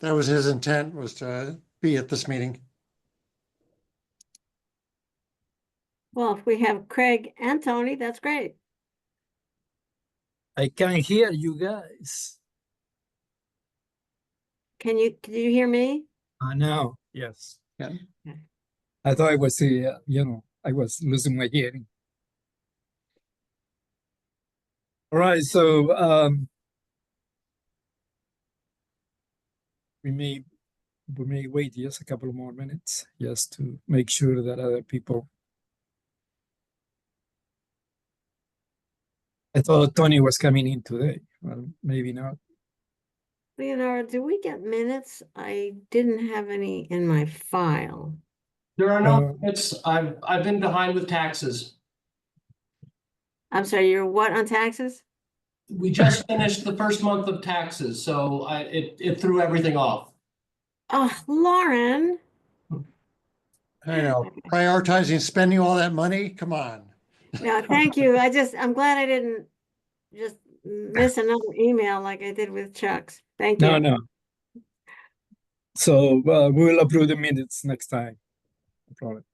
that was his intent, was to be at this meeting. Well, if we have Craig and Tony, that's great. I can hear you guys. Can you hear me? Now, yes. Yeah. I thought I was, I was losing my hearing. All right, so we may wait just a couple more minutes just to make sure that other people. I thought Tony was coming in today. Well, maybe not. Leonardo, do we get minutes? I didn't have any in my file. There are no minutes. I've been behind with taxes. I'm sorry, you're what on taxes? We just finished the first month of taxes, so it threw everything off. Oh, Lauren. I know, prioritizing spending all that money, come on. No, thank you. I'm glad I didn't just miss another email like I did with Chuck's. Thank you. No. So we will approve the minutes next time. No problem.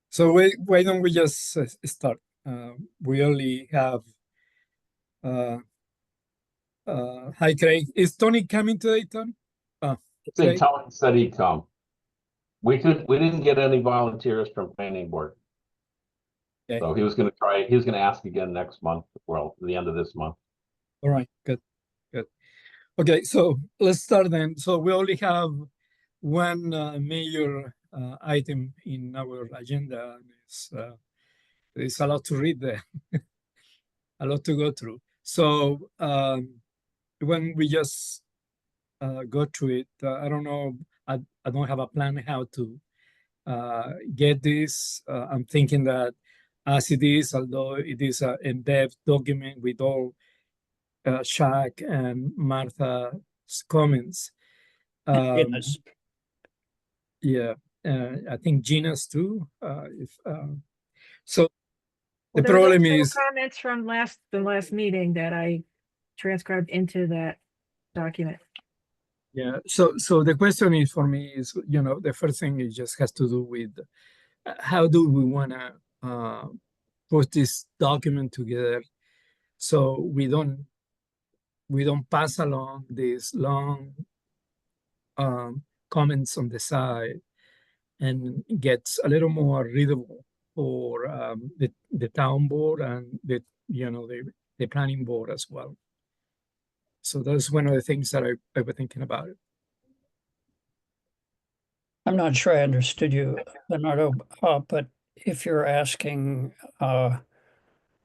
So why don't we just start? We only have. Hi, Craig. Is Tony coming today, Tony? I think Tony said he'd come. We didn't get any volunteers from planning board. Okay. So he was gonna ask again next month, well, the end of this month. All right, good. Okay, so let's start then. So we only have one major item in our agenda. There's a lot to read there, a lot to go through. So when we just go through it, I don't know, I don't have a plan how to get this. I'm thinking that as it is, although it is an in-depth document with all Shaq and Martha's comments. Yeah, I think Gina's too. So the problem is comments from the last meeting that I transcribed into that document. Yeah, so the question is for me is, the first thing it just has to do with how do we want to put this document together so we don't pass along these long comments on the side, and gets a little more readable for the town board and the planning board as well. So that's one of the things that I was thinking about it. I'm not sure I understood you, Leonardo, but if you're asking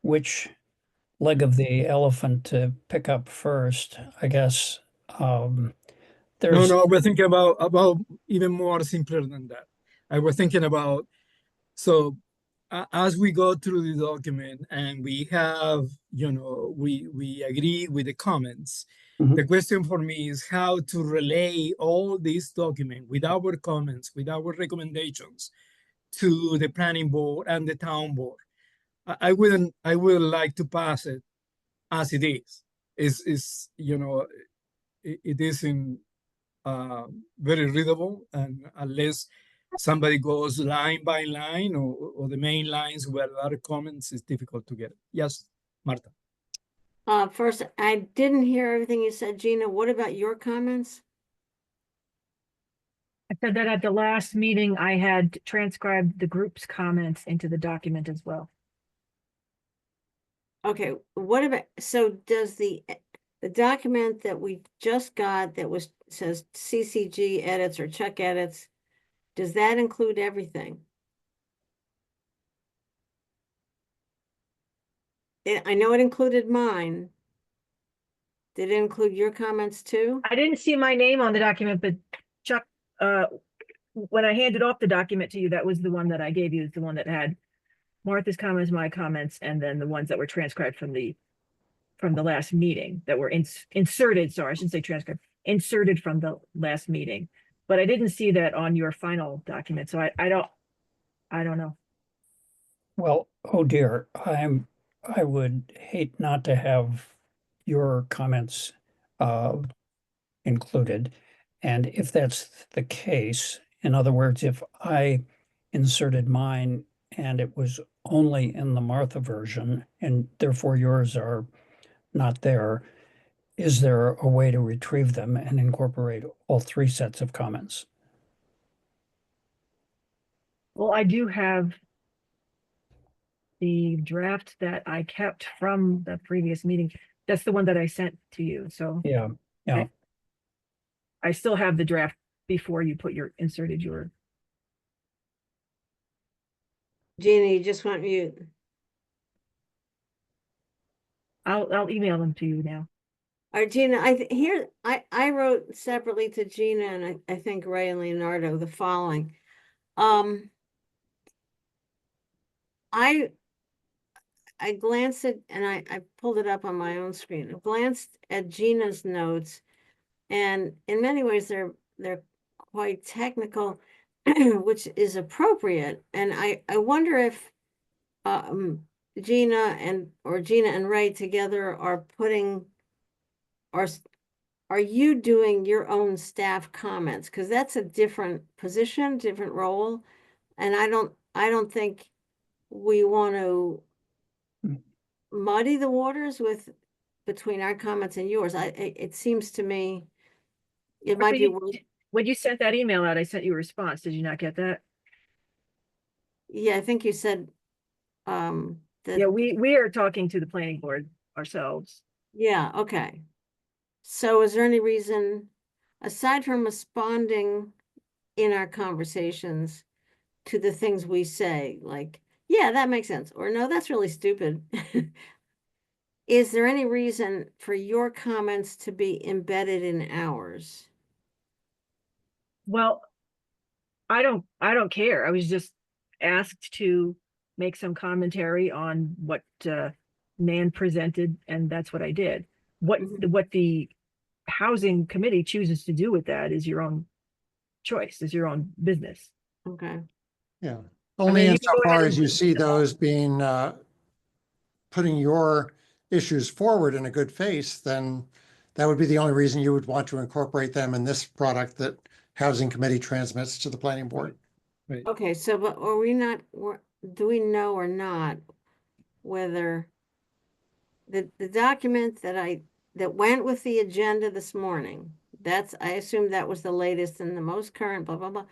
which leg of the elephant to pick up first, I guess there's... No, we're thinking about even more simpler than that. I was thinking about, so as we go through the document and we have, we agree with the comments, the question for me is how to relay all this document with our comments, with our recommendations to the planning board and the town board. I would like to pass it as it is. It isn't very readable, and unless somebody goes line by line or the main lines where there are comments, it's difficult to get it. Yes, Martha. First, I didn't hear everything you said, Gina. What about your comments? I said that at the last meeting, I had transcribed the group's comments into the document as well. Okay, what about, so does the document that we just got that says CCG edits or Chuck edits, does that include everything? I know it included mine. Did it include your comments too? I didn't see my name on the document, but Chuck, when I handed off the document to you, that was the one that I gave you, is the one that had Martha's comments, my comments, and then the ones that were transcribed from the last meeting that were inserted. Sorry, I shouldn't say transcribed, inserted from the last meeting. But I didn't see that on your final document, so I don't know. Well, oh dear, I would hate not to have your comments included. And if that's the case, in other words, if I inserted mine and it was only in the Martha version and therefore yours are not there, is there a way to retrieve them and incorporate all three sets of comments? Well, I do have the draft that I kept from the previous meeting. That's the one that I sent to you. So Yeah, yeah. I still have the draft before you inserted your. Gina, you just want mute. I'll email them to you now. All right, Gina, I wrote separately to Gina and I think Ray and Leonardo the following. I glanced at, and I pulled it up on my own screen. I glanced at Gina's notes, and in many ways they're quite technical, which is appropriate. And I wonder if Gina and Ray together are are you doing your own staff comments? Because that's a different position, different role, and I don't think we want to muddy the waters between our comments and yours. It seems to me it might be worth. When you sent that email out, I sent you a response. Did you not get that? Yeah, I think you said that. Yeah, we are talking to the planning board ourselves. Yeah, okay. So is there any reason, aside from responding in our conversations to the things we say, like, yeah, that makes sense, or no, that's really stupid. Is there any reason for your comments to be embedded in ours? Well, I don't care. I was just asked to make some commentary on what Nan presented, and that's what I did. What the housing committee chooses to do with that is your own choice, is your own business. Okay. Yeah, only mean, you can go insofar ahead as and you see those being, putting your issues forward in a good face, then that would be the only reason you would want to incorporate them in this product that Housing Committee transmits to the planning board. Okay, so, but are we not, do we know or not whether the document that went with the agenda this morning, I assume that was the latest and the most current, blah, blah, blah.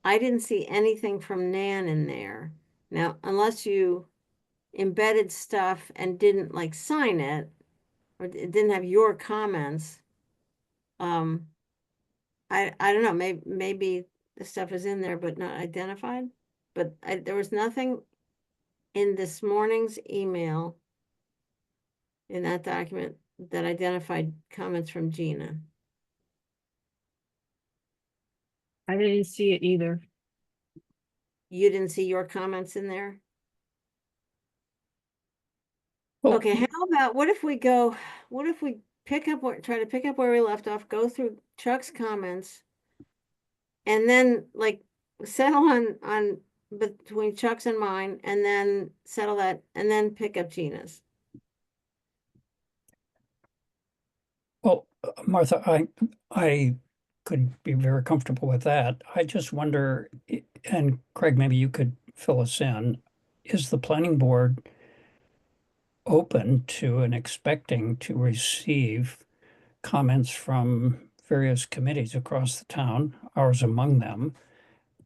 I didn't see anything from Nan in there. Now, unless you embedded stuff and didn't like sign it, or it didn't have your comments, I don't know, maybe the stuff is in there but not identified. But there was nothing in this morning's email in that document that identified comments from Gina. I didn't see it either. You didn't see your comments in there? Well, Okay, how about, what if we try to pick up where we left off, go through Chuck's comments, and then like settle on between Chuck's and mine, and then settle that, and then pick up Gina's. Well, Martha, I could be very comfortable with that. I just wonder, and Craig, maybe you could fill us in, is the planning board open to and expecting to receive comments from various committees across the town, ours among them,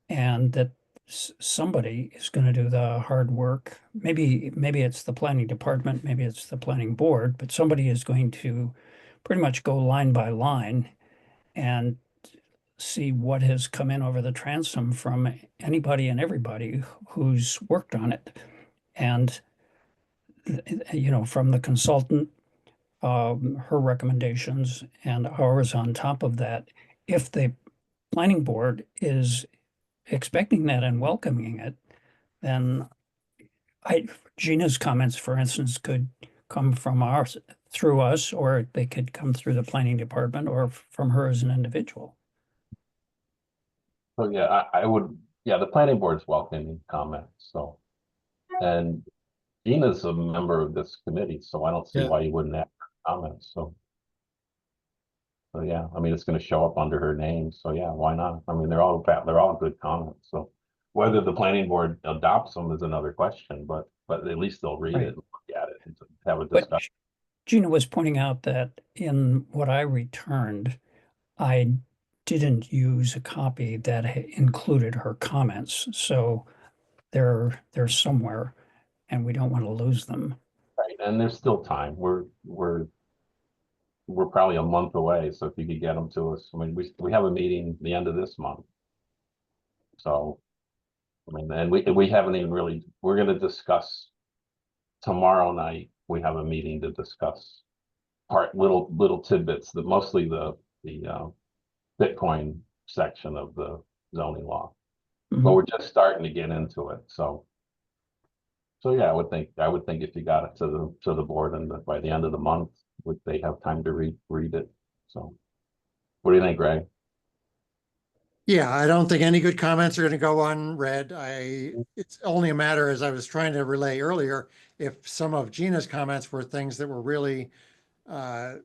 and that somebody is going to do the hard work? Maybe it's the planning department, maybe it's the planning board, but somebody is going to pretty much go line by line and see what has come in over the transom from anybody and everybody who's worked on it. And, from the consultant, her recommendations and ours on top of that. If the planning board is expecting that and welcoming it, then Gina's comments, for instance, could come from through us, or they could come through the planning department or from her as an individual. So yeah, I would, yeah, the planning board's welcoming comments, so. And Gina's a member of this committee, so I don't see Yeah. why you wouldn't have comments, so. So yeah, I mean, it's gonna show up under her name, so yeah, why not? I mean, they're all good comments, so. Whether the planning board adopts them is another question, but at least they'll read Right. it, look at it, and have a But discussion. Gina was pointing out that in what I returned, I didn't use a copy that included her comments. So they're somewhere and we don't want to lose them. Right, and there's still time. We're probably a month away, so if you could get them to us, I mean, we have a meeting the end of this month. So, I mean, and we haven't even really, we're gonna discuss tomorrow night, we have a meeting to discuss little tidbits, that mostly the Bitcoin section of the zoning law. But Mhm. we're just starting to get into it, so. So yeah, I would think if you got it to the board and by the end of the month, would they have time to read it? So. What do you think, Greg? Yeah, I don't think any good comments are going to go unread. It's only a matter, as I was trying to relay earlier, if some of Gina's comments were things that were really, the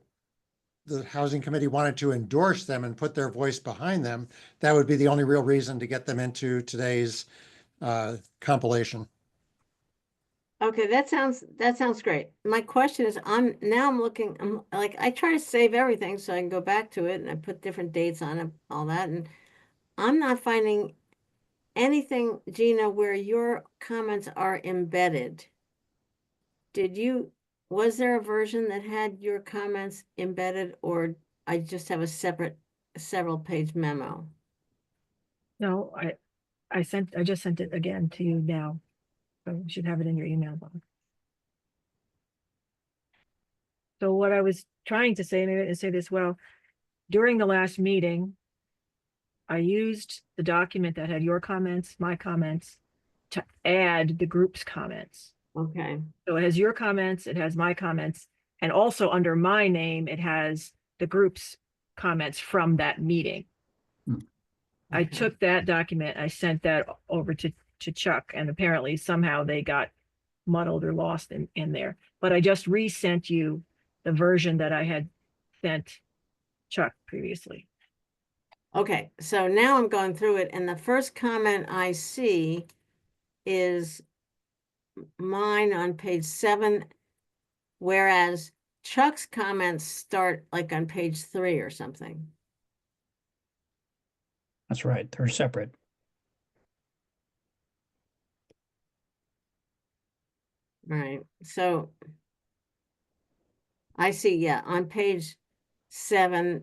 housing committee wanted to endorse them and put their voice behind them, that would be the only real reason to get them into today's compilation. Okay, that sounds great. My question is, I'm looking, like, I try to save everything so I can go back to it and I put different dates on it, all that, and I'm not finding anything, Gina, where your comments are embedded. Was there a version that had your comments embedded, or I just have a separate several page memo? No, I just sent it again to you now. So you should have it in your email box. So what I was trying to say, maybe I didn't say this well, during the last meeting, I used the document that had your comments, my comments, to add the group's comments. Okay, So it has your comments, it has my comments, and also under my name, it has the group's comments from that meeting. I okay. took that document, I sent that over to Chuck, and apparently somehow they got muddled or lost in there. But I just resent you the version that I had sent Chuck previously. Okay, so now I'm going through it, and the first comment I see is mine on page 7, whereas Chuck's comments start like on page 3 or something. That's right. They're separate. Right, so I see, yeah, on page 7,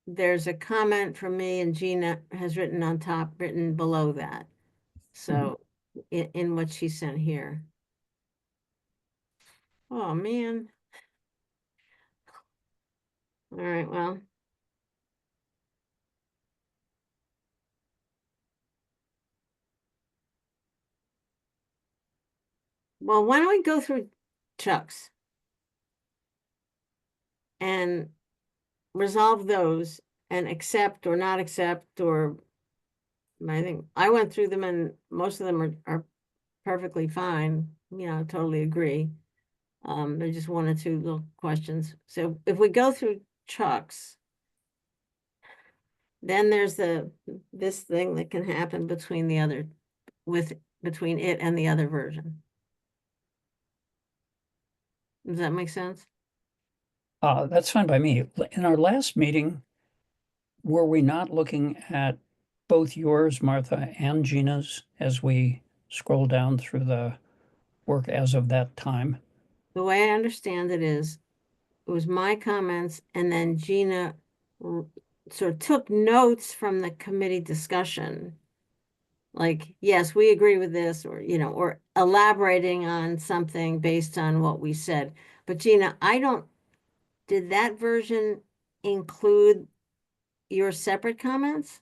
there's a comment from me and Gina has written below that. So in what she sent here. Oh, man. All right, well. Well, why don't we go through Chuck's and resolve those and accept or not accept, or I think I went through them and most of them are perfectly fine, totally agree. There's just one or two little questions. So if we go through Chuck's, then there's this thing that can happen between between it and the other version. Does that make sense? That's fine by me. In our last meeting, were we not looking at both yours, Martha, and Gina's as we scroll down through the work as of that time? The way I understand it is, it was my comments and then Gina sort of took notes from the committee discussion. Like, yes, we agree with this, or elaborating on something based on what we said. But Gina, did that version include your separate comments?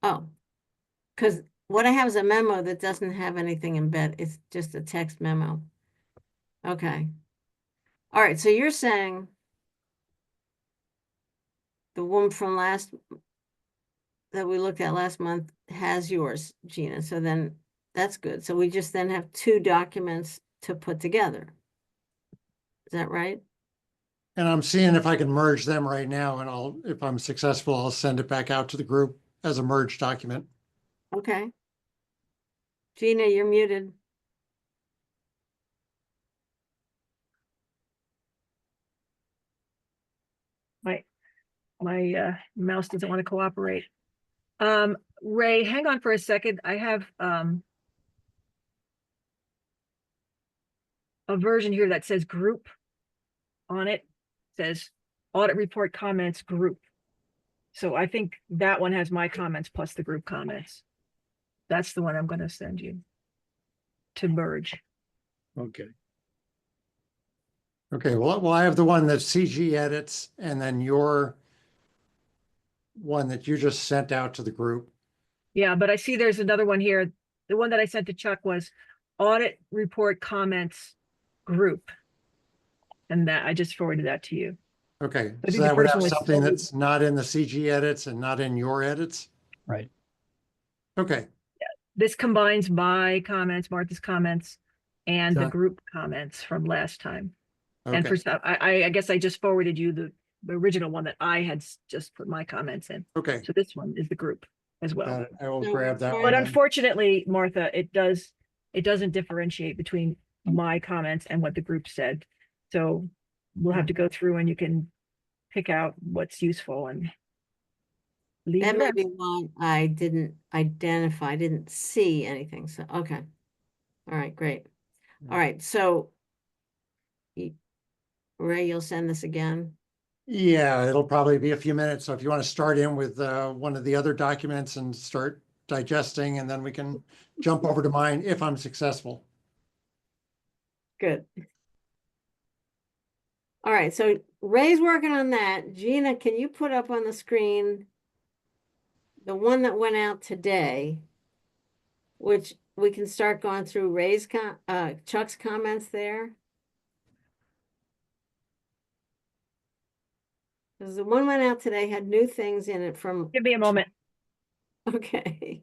Oh, because what I have is a memo that doesn't have anything embedded. It's just a text memo. Okay. All right, so you're saying the one from that we looked at last month has yours, Gina. So then that's good. So we just then have 2 documents to put together. Is that right? And I'm seeing if I can merge them right now, and if I'm successful, I'll send it back out to the group as a merged document. Okay. Gina, you're muted. My mouse doesn't want to cooperate. Ray, hang on for a second. I have a version here that says group on it. Says audit report comments group. So I think that one has my comments plus the group comments. That's the one I'm going to send you to merge. Okay. Okay, well, I have the one that CG edits and then your one that you just sent out to the group. Yeah, but I see there's another one here. The one that I sent to Chuck was audit report comments group. And that I just forwarded that to you. Okay, I so think the that would first have one was something solely- that's not in the CG edits and not in your edits? Right. Okay, This combines my comments, Martha's comments, and the Done. group comments from last time. And for okay, some, I guess I just forwarded you the original one that I had just put my comments in. okay. So this one is the group as well. Got it. I will So grab that But one. But then. unfortunately, Martha, it doesn't differentiate between my comments and what the group said. So we'll have to go through and you can pick out what's useful and leave That the may rest. be why I didn't identify, didn't see anything. So, okay. All right, great. All right, so Ray, you'll send this again? Yeah, it'll probably be a few minutes. So if you want to start in with one of the other documents and start digesting, and then we can jump over to mine if I'm successful. Good. All right, so Ray's working on that. Gina, can you put up on the screen the one that went out today, which we can start going through Chuck's comments there? Because the one went out today had new things in it from, Give me a moment. okay.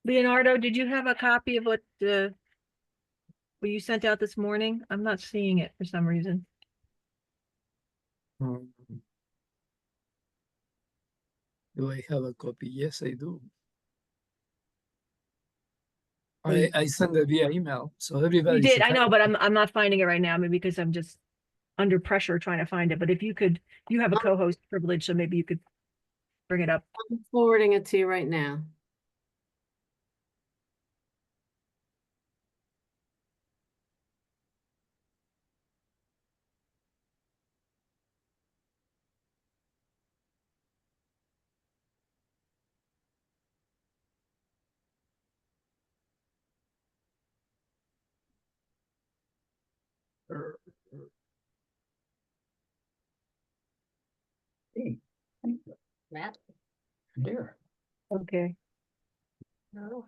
Leonardo, did you have a copy of what you sent out this morning? I'm not seeing it for some reason. Do I have a copy? Yes, I do. you- I sent it via email, so everybody You did, should I have know, it. but I'm not finding it right now, maybe because I'm just under pressure trying to find it. But if you have a co-host privilege, so maybe you could bring it up. I'm forwarding it to you right now. Hey, Matt? dear. Okay. No.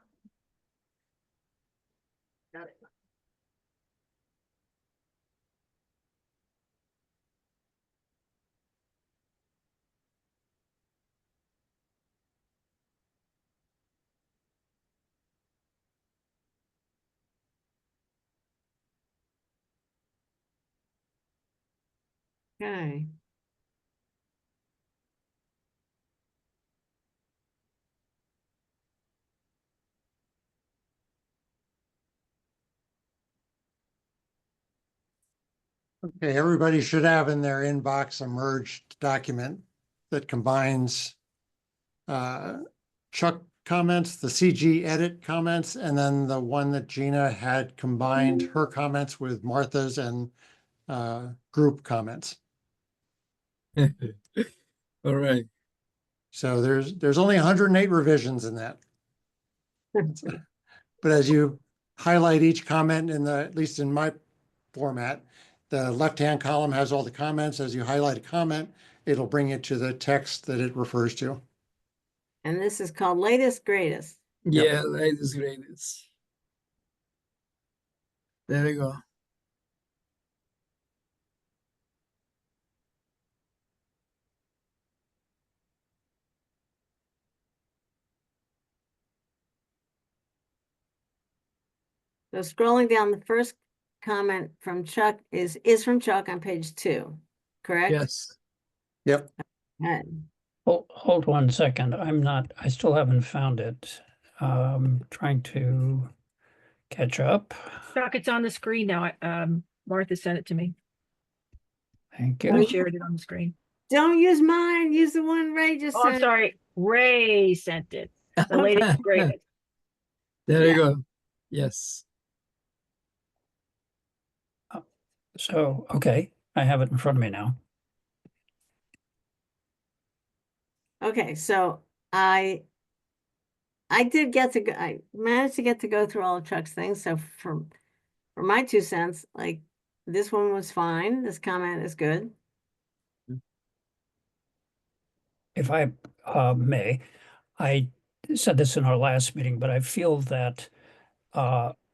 Got it. Okay. Okay, everybody should have in their inbox a merged document that combines Chuck comments, the CG edit comments, and then the one that Gina had combined her comments with Martha's and group comments. All right. So there's only 108 revisions in that. But as you highlight each comment in the, at least in my format, the left-hand column has all the comments. As you highlight a comment, it'll bring it to the text that it refers to. And this is called latest greatest. Yeah, latest greatest. There we go. So scrolling down, the first comment from Chuck is from Chuck on page 2, correct? Yes. Yep. Good. Hold 1 second. I still haven't found it. Trying to catch up. Chuck, it's on the screen now. Martha sent it to me. Thank I you. shared it on the screen. Don't use mine, use the one Ray just Oh, I'm sent. sorry. Ray sent it. The latest greatest. There Yeah. you go. Yes. So, okay, I have it in front of me now. Okay, so I managed to get to go through all of Chuck's things. So for my 2 cents, like this one was fine. This comment is good. If I may, I said this in our last meeting, but I feel that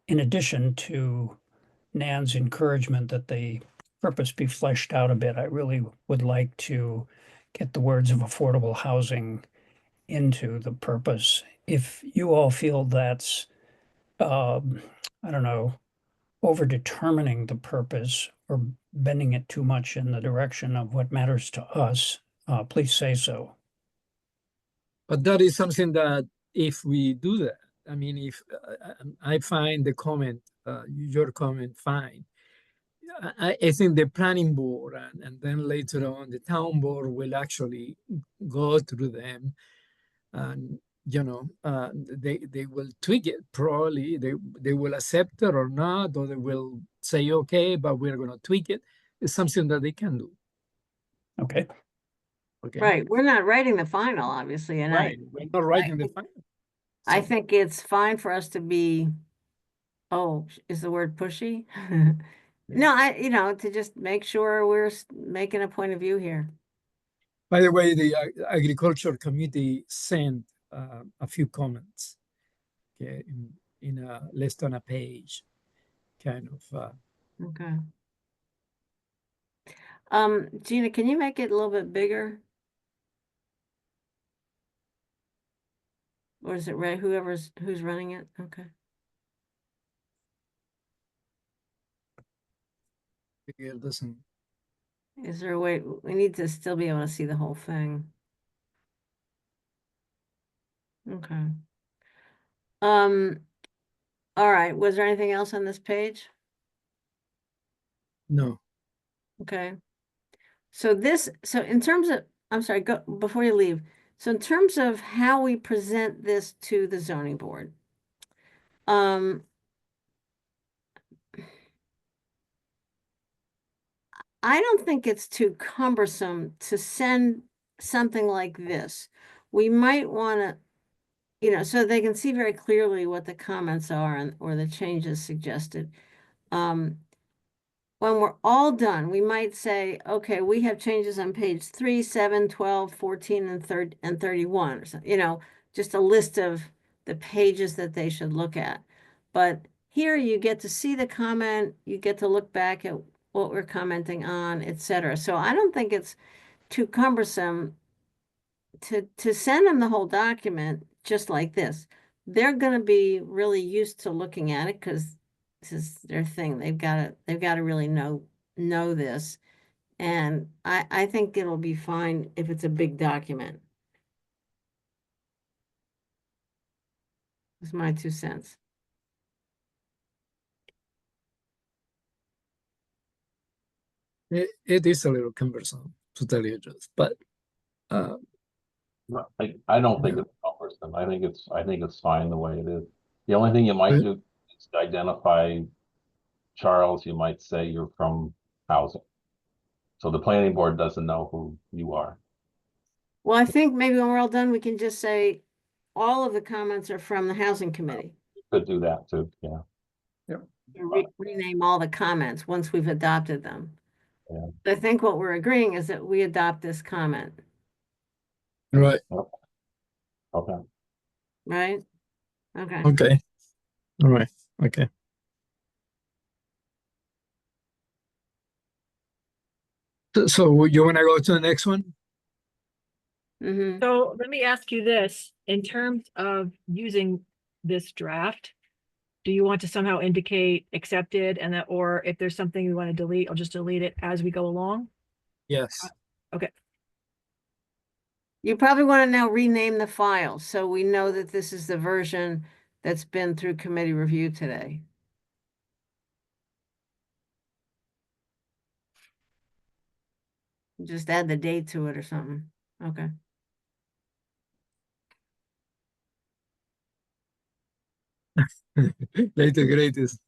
in addition to Nan's encouragement that the purpose be fleshed out a bit, I really would like to get the words of affordable housing into the purpose. If you all feel that's, I don't know, over determining the purpose or bending it too much in the direction of what matters to us, please say so. But that is something that if we do that, I mean, if I find the comment, your comment fine, I think the planning board and then later on the town board will actually go through them and, you know, they will tweak it. Probably they will accept it or not, or they will say, okay, but we're going to tweak it. It's something that they can do. Okay. Okay. Right. We're not writing the final, obviously. And Right. We're not writing the final. I So- think it's fine for us to be, is the word pushy? No, to just make sure we're making a point of view here. By the way, the agriculture committee sent a few comments, okay, in less than a page, kind of. Okay. Gina, can you make it a little bit bigger? Or is it Ray, who's running it? Okay. It doesn't. Is there a way, we need to still be able to see the whole thing. Okay. All right, was there anything else on this page? No. Okay. So in terms of, I'm sorry, go before you leave. So in terms of how we present this to the zoning board, I don't think it's too cumbersome to send something like this. We might want to, so they can see very clearly what the comments are or the changes suggested. When we're all done, we might say, okay, we have changes on page 3, 7, 12, 14, and 31, or something, just a list of the pages that they should look at. But here you get to see the comment, you get to look back at what we're commenting on, et cetera. So I don't think it's too cumbersome to send them the whole document just like this. They're gonna be really used to looking at it because this is their thing. They've got to really know this. And I think it'll be fine if it's a big document. That's my 2 cents. It is a little cumbersome, to tell you the truth, but No, I don't think Yeah. it's cumbersome. I think it's fine the way it is. The only thing you might Right. do is to identify, Charles, you might say you're from housing. So the planning board doesn't know who you are. Well, I think maybe when we're all done, we can just say all of the comments are from the housing committee. You could do that too, yeah. Rename all the comments once we've adopted them. Yeah. I think what we're agreeing is that we adopt this comment, right, Okay. right? Okay. okay, all right, okay. So you want to go to the next one? Mm-hmm. So let me ask you this, in terms of using this draft, do you want to somehow indicate accepted and that, or if there's something you want to delete, I'll just delete it as we go along? Yes. You probably want to now rename the file so we know that this is the version that's been through committee review today. Just add the date to it or something. Okay. Later greatest.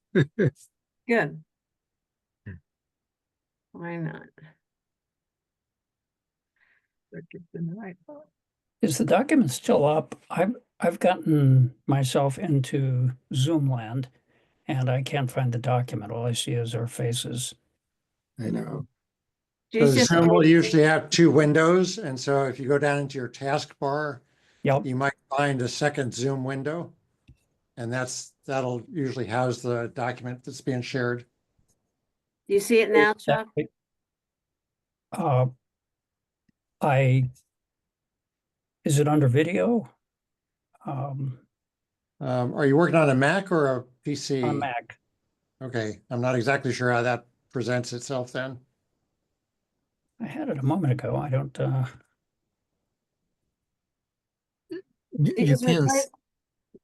Good. Why not? Is the document still up? I've gotten myself into Zoom land and I can't find the document. All I see is our faces. I know. So She's just Zoom will usually have 2 windows, and so if you go down into your taskbar, Yep, you might find a second Zoom window. And that'll usually house the document that's being shared. Do you see it now, Chuck? uh, is it under video? Are you working on a Mac or a PC? On Mac. Okay, I'm not exactly sure how that presents itself then. I had it a moment ago. I don't, You Is there a can, place-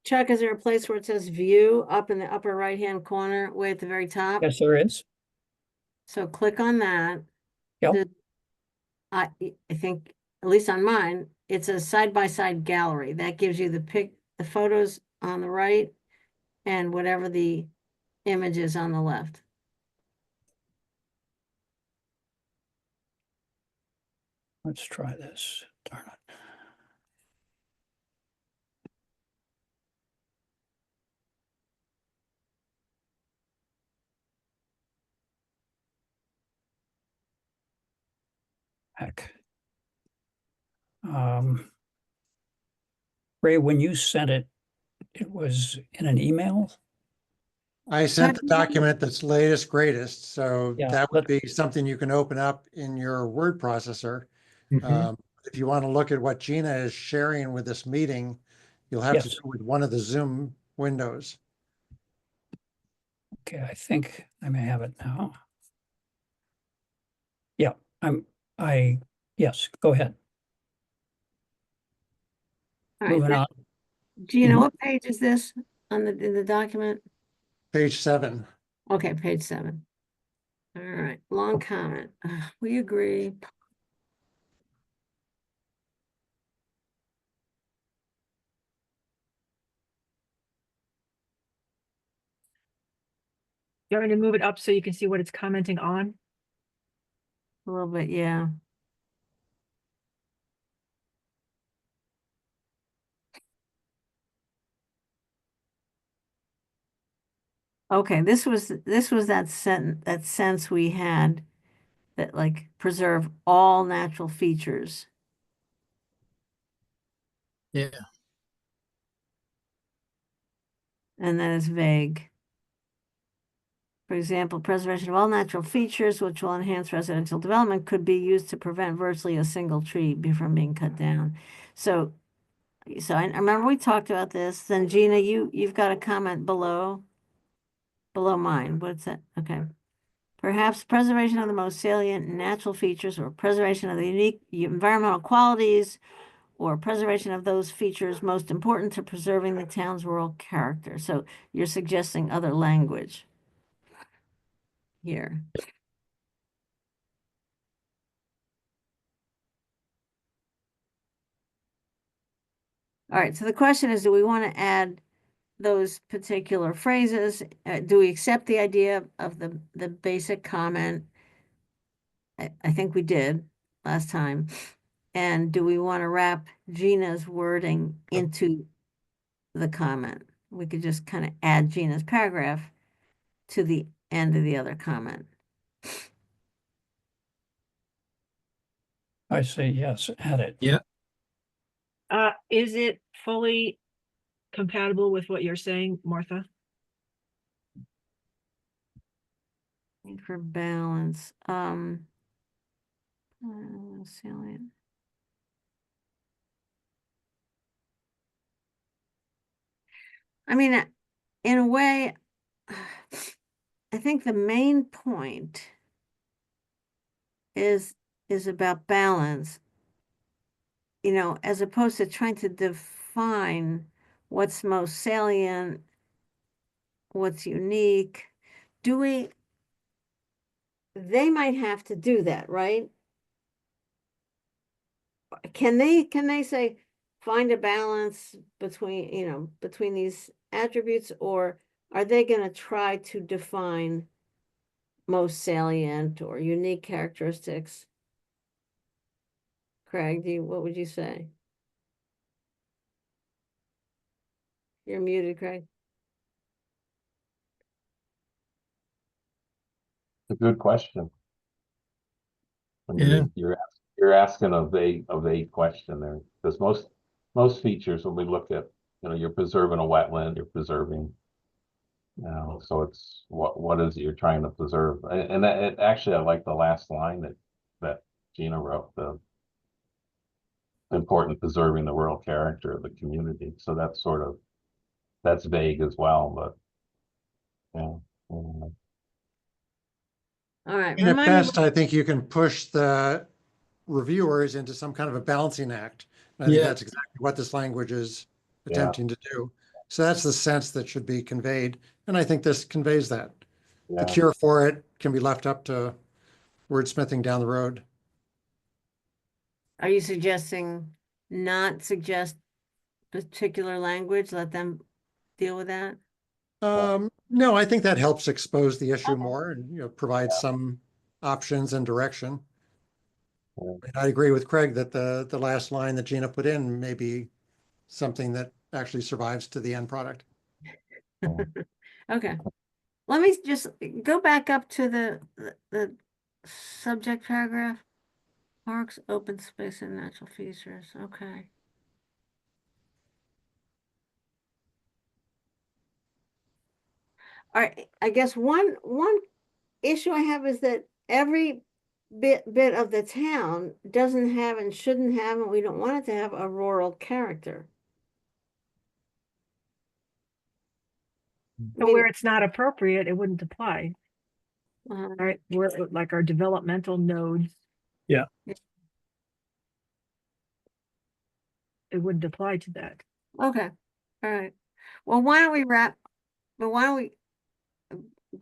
Chuck, is there a place where it says view up in the upper right-hand corner, way at the very top? yes, there is. So click on that. Yep. The- I think, at least on mine, it's a side-by-side gallery. That gives you the photos on the right and whatever the image is on the left. Let's try this. Darn it. Heck. Ray, when you sent it, it was in an email? I sent the document that's latest, greatest, so Yeah, that would be something you can open up in your word processor. Mhm. If you want to look at what Gina is sharing with this meeting, you'll have to Yes. do it with one of the Zoom windows. Okay, I think I may have it now. Yeah, yes, go ahead. All right, Moving on. Gina, Mhm. what page is this in the document? Page 7. Okay, page 7. All right, long comment. We agree. You want me to move it up so you can see what it's commenting on? A little bit, yeah. Okay, this was that sense we had that like preserve all natural features. Yeah. And that is vague. For example, preservation of all natural features which will enhance residential development could be used to prevent virtually a single tree from being cut down. So I remember we talked about this. Then Gina, you've got a comment below mine. What's that? Okay. Perhaps preservation of the most salient natural features or preservation of the unique environmental qualities or preservation of those features most important to preserving the town's rural character. So you're suggesting other language here. All right, so the question is, do we want to add those particular phrases? Do we accept the idea of the basic comment? I think we did last time. And do we want to wrap Gina's wording into the comment? We could just kind of add Gina's paragraph to the end of the other comment. I say yes, add it. Yeah. Is it fully compatible with what you're saying, Martha? Need for balance. Salient. I mean, in a way, I think the main point is about balance, you know, as opposed to trying to define what's most salient, what's unique. They might have to do that, right? Can they say, find a balance between, you know, between these attributes, or are they going to try to define most salient or unique characteristics? Craig, what would you say? You're muted, Craig. It's a good question. I Yeah. mean, you're asking a vague question there, because most features when we look at, you know, you're preserving a wetland, you're preserving, you know, so it's what is it you're trying to preserve? And that actually, I like the last line that Gina wrote, the important preserving the rural character of the community. So that's vague as well, but yeah. All right. And at remind me best, I think you can push the reviewers into some kind of a balancing act. And I think Yeah. that's exactly what this language is Yeah. attempting to do. So that's the sense that should be conveyed. And I think this conveys that. The Yeah. cure for it can be left up to wordsmithing down the road. Are you suggesting not suggest particular language, let them deal with that? No, I think that helps expose the issue Okay. more and, you know, provide some options and direction. Yeah. And I agree with Craig that the last line that Gina put in may be something that actually survives to the end product. Okay. Let me just go back up to the subject paragraph. Parks, open space, and natural features. Okay. All right. I guess one issue I have is that every bit of the town doesn't have and shouldn't have, and we don't want it to have a rural character. So where it's not appropriate, it wouldn't apply. Uh, Right, we're like our developmental nodes. Yeah. It wouldn't apply to that. okay. All right. Well, why don't we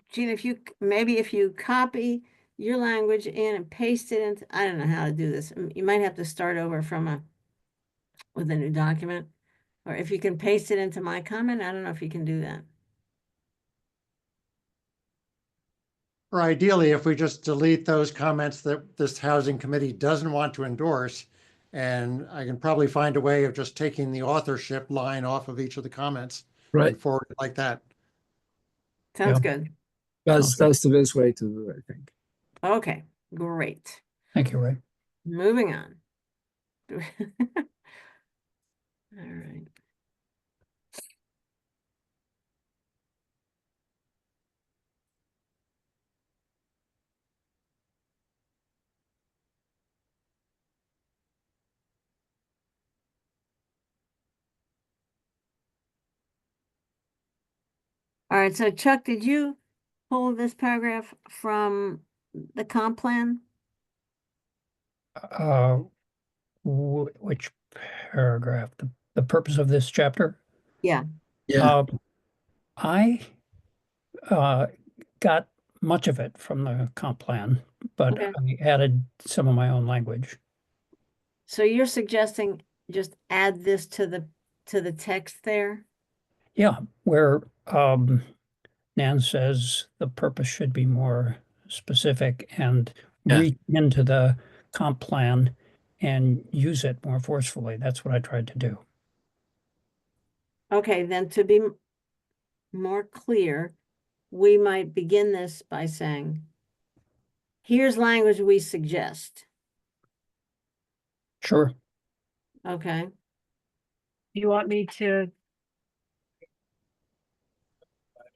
Gina, if you copy your language in and paste it into, I don't know how to do this. You might have to start over with a new document. Or if you can paste it into my comment, I don't know if you can do that. Or ideally, if we just delete those comments that this housing committee doesn't want to endorse, and I can probably find a way of just taking the authorship line off of each of the comments Right. and forward it like that. Sounds Yeah. good. That's the best way to do it, I think. Okay, great. Thank you, Ray. Moving on. All right. All right, so Chuck, did you pull this paragraph from the comp plan? Which paragraph? The purpose of this chapter? Yeah, Yeah. I got much of it from the comp plan, but Okay. I added some of my own language. so you're suggesting just add this to the text there? Yeah, where Nan says the purpose should be more specific and Yeah. reach into the comp plan and use it more forcefully. That's what I tried to do. Okay, then to be more clear, we might begin this by saying, here's language we suggest, Sure. okay? You want me to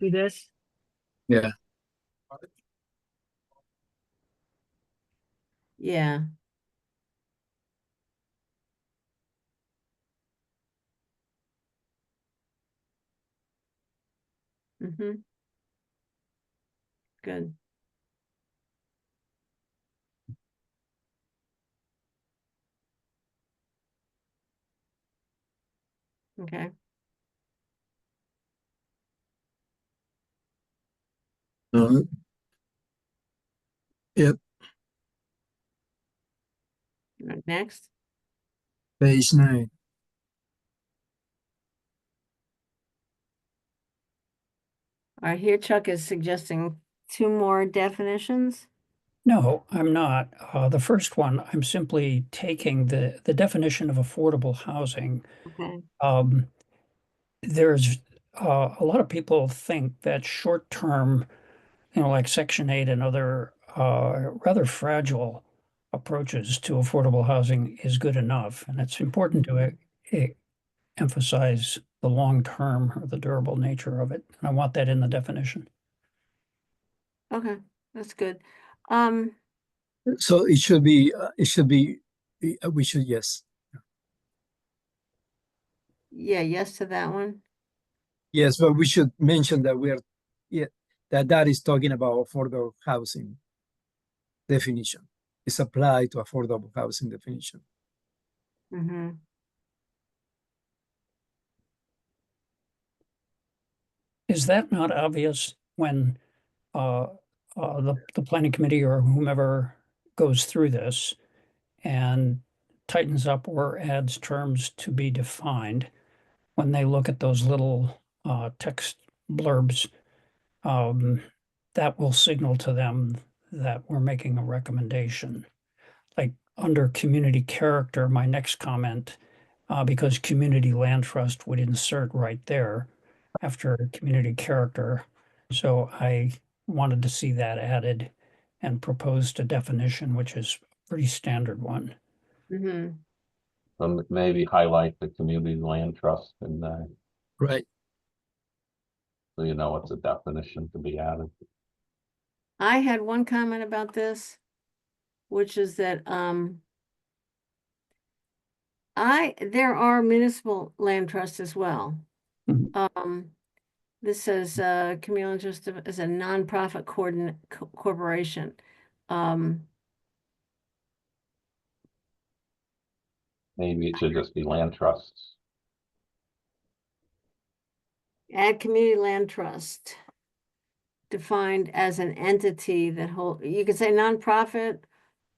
do this? Yeah. Yeah. Mm-hmm. Good. Okay. Yep. Next. Page 9. All right, here Chuck is suggesting 2 more definitions. No, I'm not. The first one, I'm simply taking the definition of affordable housing. Okay. There's a lot of people think that short-term, like Section 8 and other rather fragile approaches to affordable housing is good enough. And it's important to emphasize the long-term or the durable nature of it. And I want that in the definition. Okay, that's good. So it should be, we should, yes. Yeah, yes to that one. Yes, but we should mention that that is talking about affordable housing definition. It's applied to affordable housing definition. Mm-hmm. Is that not obvious when the planning committee or whomever goes through this and tightens up or adds terms to be defined, when they look at those little text blurbs, that will signal to them that we're making a recommendation. Like under community character, my next comment, because community land trust would insert right there after community character. So I wanted to see that added and proposed a definition, which is a pretty standard one. Mm-hmm. Maybe highlight the community land trust and Right. so you know it's a definition to be added. I had one comment about this, which is that there are municipal land trusts as well. Mhm. This says communal interest as a nonprofit corporation. Maybe it should just be land trusts. Add community land trust defined as an entity that you could say nonprofit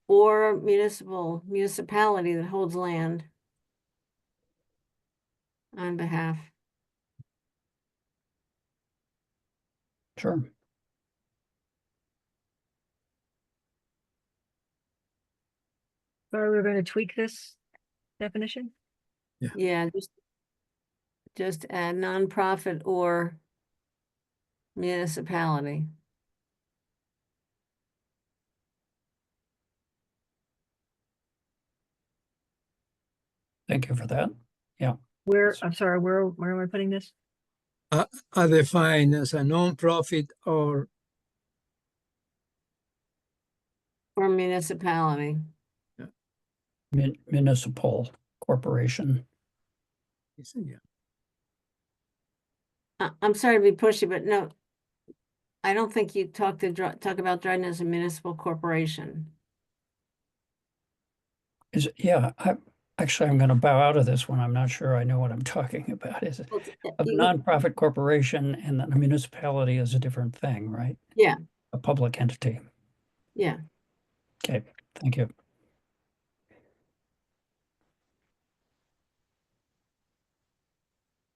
or municipality that holds land on behalf. Sure. Or we're going to tweak this definition? Yeah, just add nonprofit or municipality. Thank you for that. Yeah. I'm sorry, where am I putting this? Are defined as a non-profit or Or municipality. Municipal corporation. yeah. I'm sorry to be pushy, but no, I don't think you talk about Dryden as a municipal corporation. Yeah, actually, I'm going to bow out of this one. I'm not sure I know what I'm talking about. Is it Well, a nonprofit corporation and then a municipality is a different thing, right? Yeah, A public entity. yeah. Okay, thank you.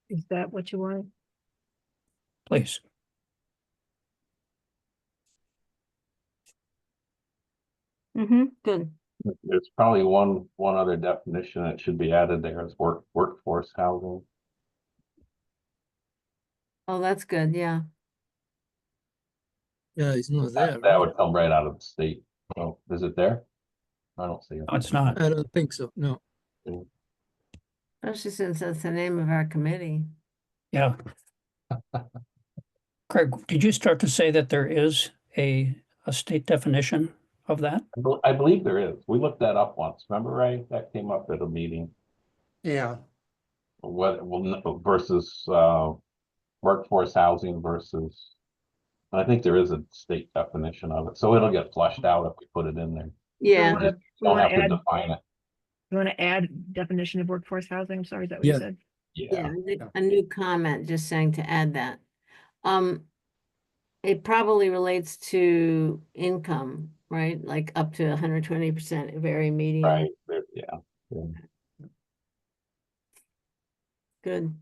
Is that what you want? Please. Mm-hmm, good. There's probably one other definition that should be added there is workforce housing. Oh, that's good, yeah. Yeah, it's not there. That would come right out of the state. Oh, is it there? I don't see it. No, it's not. I don't think so. No. Especially since that's the name of our committee. Yeah. Craig, did you start to say that there is a state definition of that? I believe there is. We looked that up once. Remember, Ray? That came up at a meeting. Yeah, What, well, versus, workforce housing versus. I think there is a state definition of it, so it'll get flushed out if we put it in there. Yeah, wanna- Just we don't wanna have to add- define it. You want to add definition of workforce housing? I'm sorry, is that what Yeah. you said? yeah, Yeah. a new comment, just saying to add that. It probably relates to income, right? Like up to 120%, very medium. Right, yeah. Good.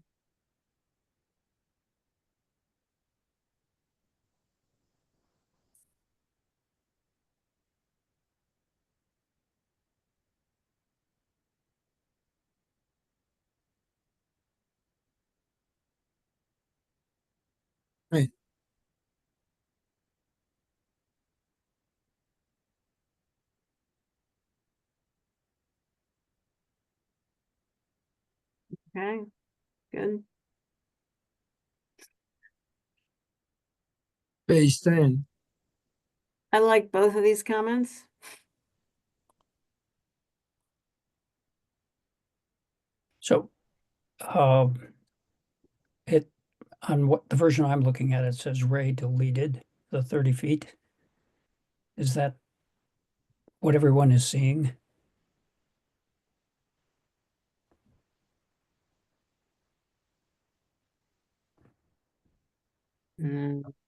Right. Okay, good. Page 10. I like both of these comments. So, it, on what the version I'm looking at, it says Ray deleted the 30 feet. Is that what everyone is seeing?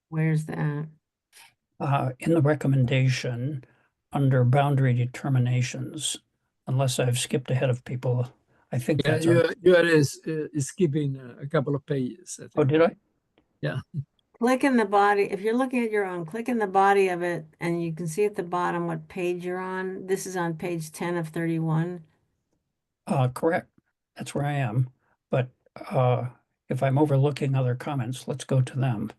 Where's that? In the recommendation under boundary determinations, unless I've skipped ahead of people, I think Yeah, that's you are skipping a couple of pages. I oh, think. did I? Click in the body, if you're looking at your own, click in the body of it and you can see at the bottom what page you're on. This is on page 10 of 31. Correct. That's where I am. But if I'm overlooking other comments, let's go to them.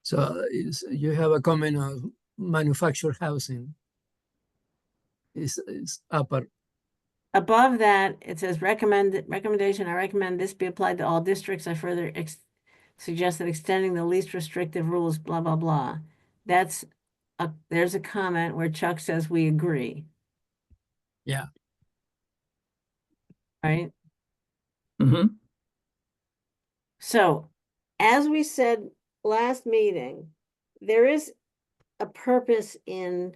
So you have a comment of manufactured housing. Is upper. Above that, it says recommendation, I recommend this be applied to all districts. I further suggest that extending the least restrictive rules, blah, blah, blah. There's a comment where Chuck says we agree, Yeah. right? Mm-hmm. So, as we said last meeting, there is a purpose in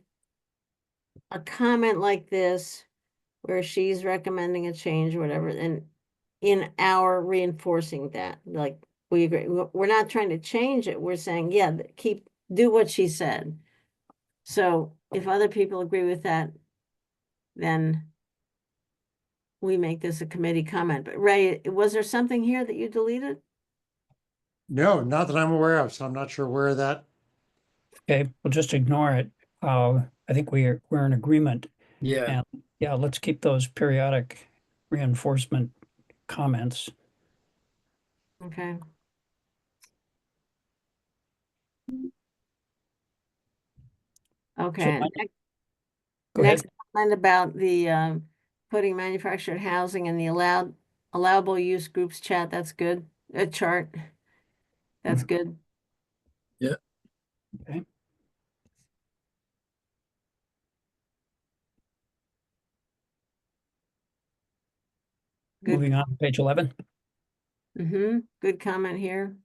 a comment like this where she's recommending a change or whatever, and in our reinforcing that, like, we agree. We're not trying to change it. We're saying, yeah, do what she said. So if other people agree with that, then we make this a committee comment. But Ray, was there something here that you deleted? no, not that I'm aware of, so I'm not sure where that, Okay, we'll just ignore it. I think we're in agreement. Yeah. And yeah, let's keep those periodic reinforcement comments. Okay. Okay. my- Go ahead. Next comment about the putting manufactured housing in the allowable use groups chat. That's good. A chart. That's good. Okay. Good. Moving on to page 11. Mm-hmm, good comment here.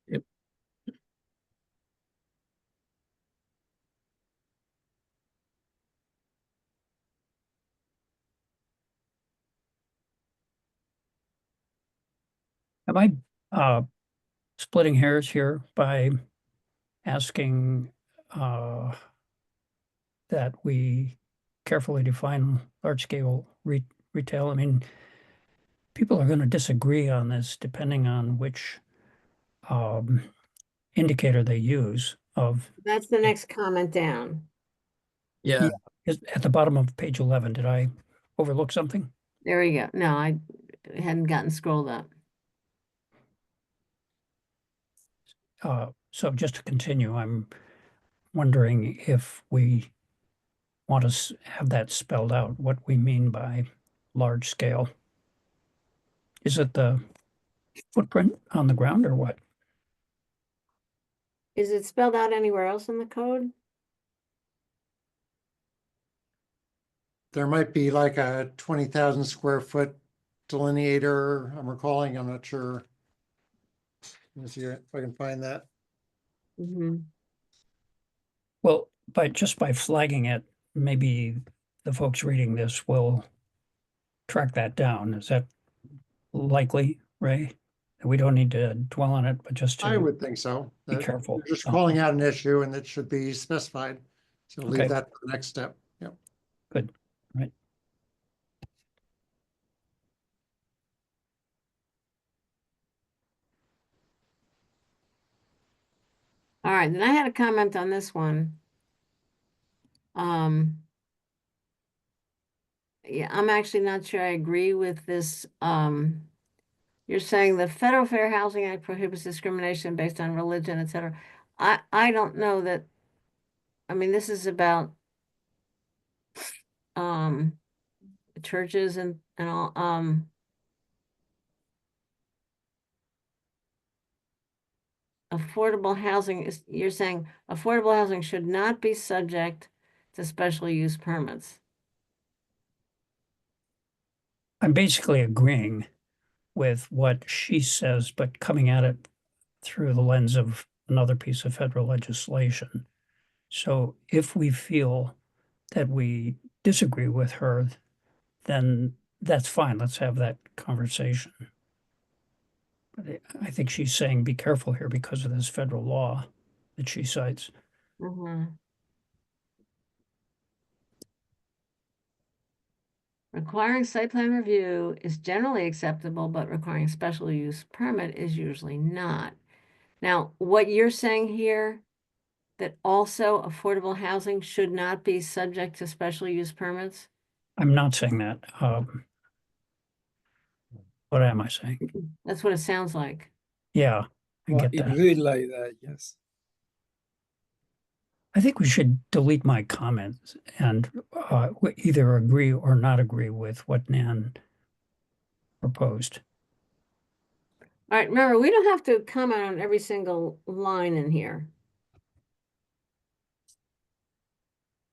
Yep. Am I splitting hairs here by asking that we carefully define large scale retail? I mean, people are going to disagree on this depending on which indicator they use of That's the next comment down. Yeah. at the bottom of page 11. Did I overlook something? There we go. No, I hadn't gotten scrolled up. So just to continue, I'm wondering if we want to have that spelled out, what we mean by large scale. Is it the footprint on the ground or what? Is it spelled out anywhere else in the code? There might be like a 20,000 square foot delineator, I'm recalling, I'm not sure. Let me see if I can find that. Mm-hmm. Well, just by flagging it, maybe the folks reading this will track that down. Is that likely, Ray? We don't need to dwell on it, but just I to would think so. be that careful. You're just calling out an issue and it should be specified. So Okay. leave that for the next step. Yep. Good, right? All right, then I had a comment on this one. Yeah, I'm actually not sure I agree with this. You're saying the Federal Fair Housing Act prohibits discrimination based on religion, et cetera. I don't know that. I mean, this is about churches and all. Affordable housing is, you're saying affordable housing should not be subject to special use permits. I'm basically agreeing with what she says, but coming at it through the lens of another piece of federal legislation. So if we feel that we disagree with her, then that's fine. Let's have that conversation. But I think she's saying be careful here because of this federal law that she cites. Mhm. Requiring site plan review is generally acceptable, but requiring special use permit is usually not. Now, what you're saying here, that also affordable housing should not be subject to special use permits? I'm not saying that. What am I saying? That's what it sounds like. Yeah, I Well, get it that. read like that, yes. I think we should delete my comments and either agree or not agree with what Nan proposed. All right, remember, we don't have to comment on every single line in here.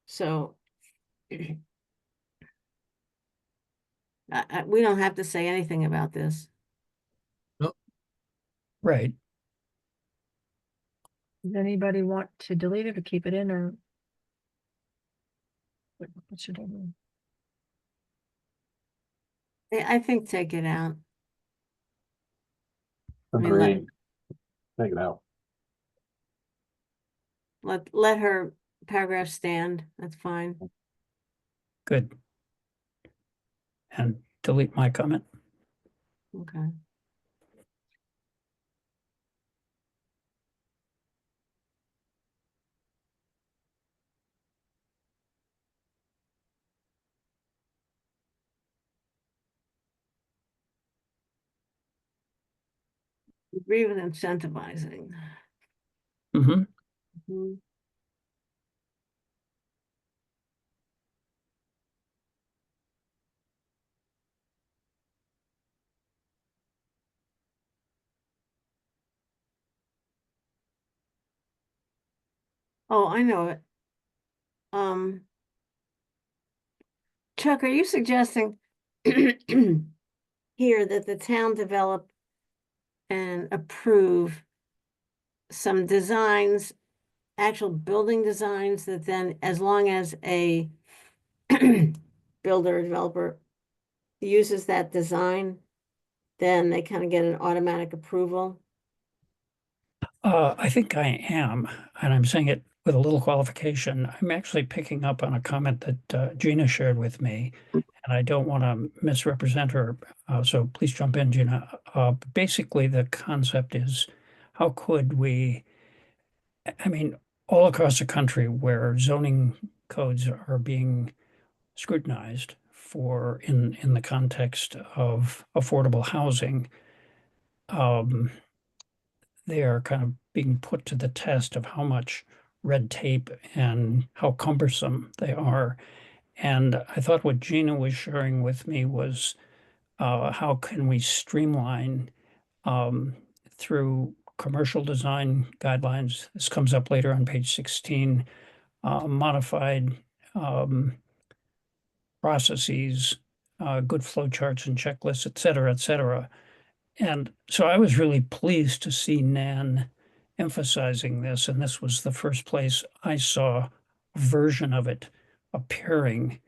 So we don't have to say anything about this. Right. Does anybody want to delete it or keep it in or? What should I do? I think take it out. I mean, Agreed. Take it out. let her paragraph stand. That's fine. Good. And delete my comment. Okay. Agree with incentivizing. Mm-hmm. Mhm. Oh, I know it. Chuck, are you suggesting here that the town develop and approve some designs, actual building designs that then, as long as a builder or developer uses that design, then they kind of get an automatic approval? I think I am, and I'm saying it with a little qualification. I'm actually picking up on a comment that Gina shared with me, and I don't want to misrepresent her. So please jump in, Gina. Basically, the concept is, how could we, I mean, all across the country where zoning codes are being scrutinized for in the context of affordable housing, they are kind of being put to the test of how much red tape and how cumbersome they are. And I thought what Gina was sharing with me was how can we streamline through commercial design guidelines. This comes up later on page 16, modified processes, good flow charts and checklists, et cetera, et cetera. And so I was really pleased to see Nan emphasizing this, and this was the first place I saw a version of it appearing.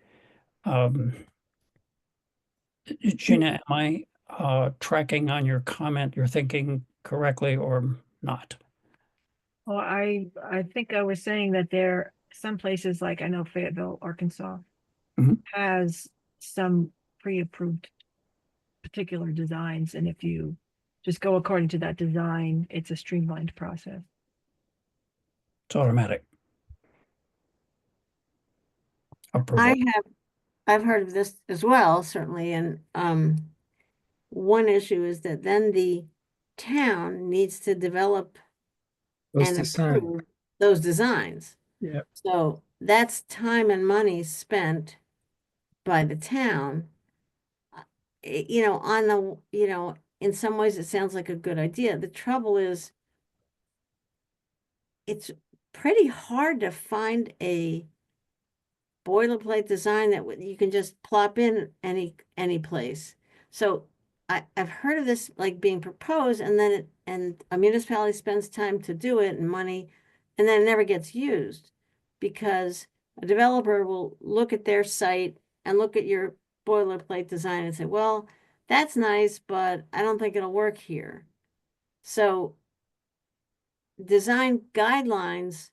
Gina, am I tracking on your comment, you're thinking correctly or not? Well, I think I was saying that there, some places like I know Fayetteville, Arkansas, Mhm. has some pre-approved particular designs, and if you just go according to that design, it's a streamlined process. It's automatic. Approval. I've heard of this as well, certainly, and one issue is that then the town needs to develop Those and design. approve those designs. Yeah. So that's time and money spent by the town. You know, on the, you know, in some ways it sounds like a good idea. The trouble is it's pretty hard to find a boilerplate design that you can just plop in any place. So I've heard of this like being proposed, and then and a municipality spends time to do it and money, and then it never gets used because a developer will look at their site and look at your boilerplate design and say, well, that's nice, but I don't think it'll work here. So design guidelines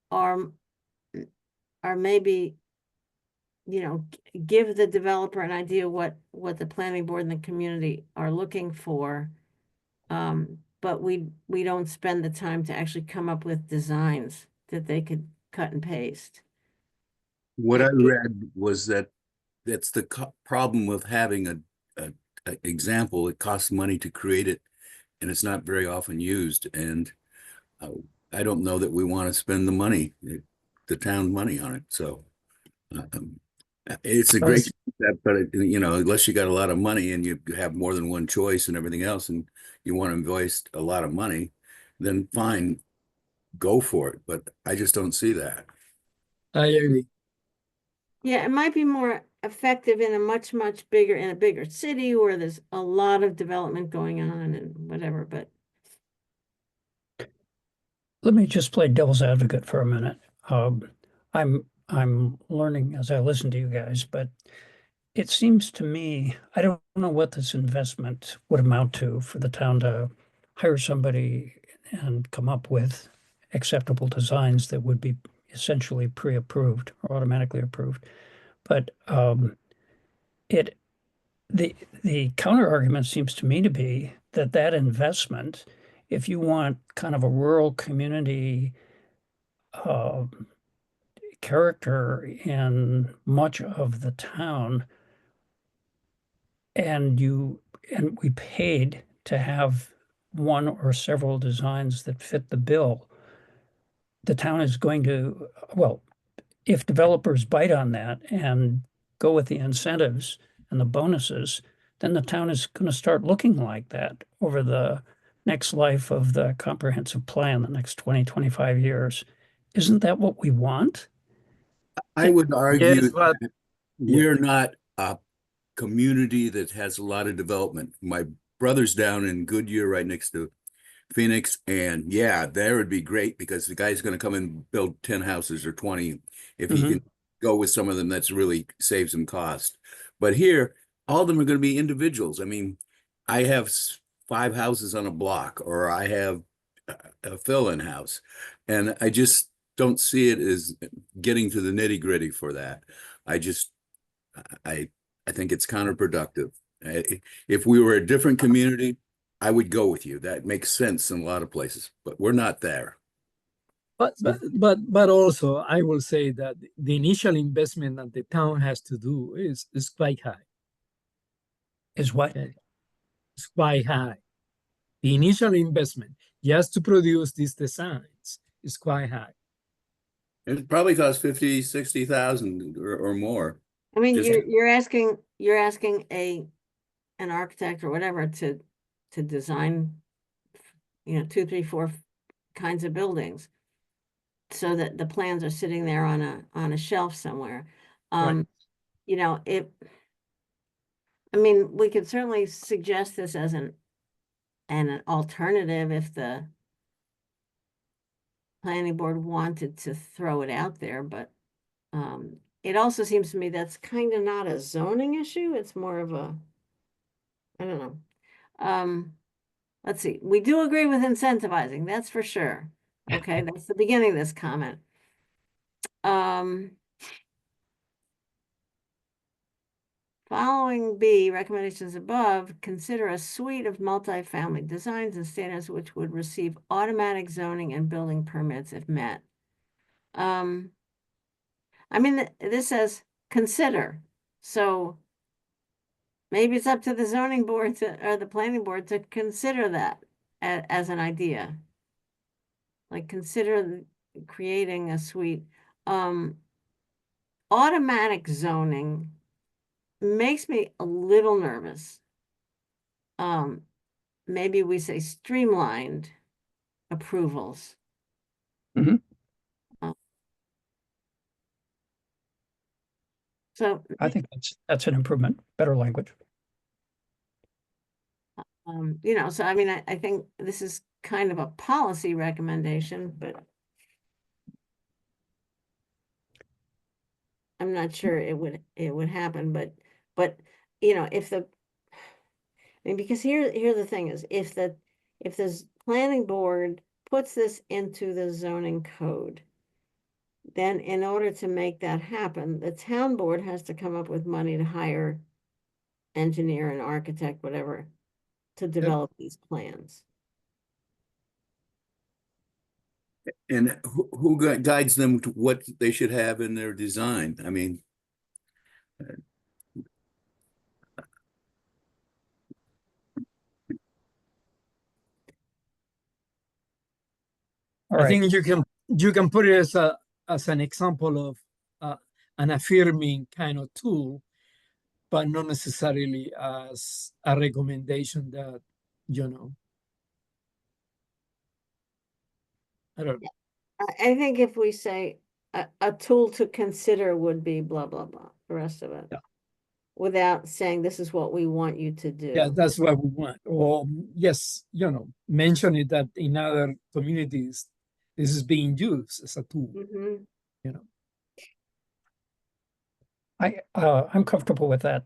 are maybe, you know, give the developer an idea what the planning board and the community are looking for. But we don't spend the time to actually come up with designs that they could cut and paste. What I read was that that's the problem with having a example. It costs money to create it, and it's not very often used. And I don't know that we want to spend the money, the town money on it. So it's a great concept, but you know, unless you got a lot of money and you have more than one choice and everything else, and you want to invest a lot of money, then fine, go for it. But I just don't see that. I agree. Yeah, it might be more effective in a bigger city where there's a lot of development going on and whatever, but Let me just play devil's advocate for a minute. I'm learning as I listen to you guys, but it seems to me, I don't know what this investment would amount to for the town to hire somebody and come up with acceptable designs that would be essentially pre-approved or automatically approved. But the counter argument seems to me to be that investment, if you want kind of a rural community character in much of the town, and we paid to have one or several designs that fit the bill, the town is going to, well, if developers bite on that and go with the incentives and the bonuses, then the town is going to start looking like that over the next life of the comprehensive plan, the next 20, 25 years. isn't that what we want? I would argue Yes, but that yeah. we're not a community that has a lot of development. My brother's down in Goodyear, right next to Phoenix, and yeah, there would be great because the guy's going to come and build 10 houses or 20. If he Mm-hmm. can go with some of them, that's really saves him cost. But here, all of them are going to be individuals. I mean, I have 5 houses on a block, or I have a fill-in house, and I just don't see it as getting to the nitty-gritty for that. I just, I, I think it's counterproductive. If we were a different community, I would go with you. That makes sense in a lot of places, but we're not there. But also I will say that the initial investment that the town has to do is quite high. Is what? Okay. It's quite high. The initial investment just to produce these designs is quite high. It probably costs 50, 60,000 or more. I mean, Just- you're asking an architect or whatever to design, 2, 3, 4 kinds of buildings, so that the plans are sitting there on a shelf somewhere. Right. I mean, we could certainly suggest this as an alternative if the planning board wanted to throw it out there, but it also seems to me that's kind of not a zoning issue. It's more of a, I don't know. Let's see. We do agree with incentivizing, that's for sure. Okay, that's the beginning of this comment. Following B, recommendations above, consider a suite of multifamily designs and standards which would receive automatic zoning and building permits if met. I mean, this says consider, so maybe it's up to the zoning board or the planning board to consider that as an idea. Like consider creating a suite. Automatic zoning makes me a little nervous. Maybe we say streamlined approvals. Mhm. So, I think that's an improvement, better language. so I mean, I think this is kind of a policy recommendation, but I'm not sure it would happen, but if the, I mean, because here the thing is, if the planning board puts this into the zoning code, then in order to make that happen, the town board has to come up with money to hire engineer and architect, whatever, to develop these plans. And who guides them to what they should have in their design? I mean, All I right. think you can put it as an example of an affirming kind of tool, but not necessarily as a recommendation that, I don't know. I think if we say a tool to consider would be blah, blah, blah, the rest of it. Yeah. Without saying this is what we want you to do. Yeah, that's what we want. Or yes, mention it that in other communities, this is being used as a tool, Mhm. I'm comfortable with that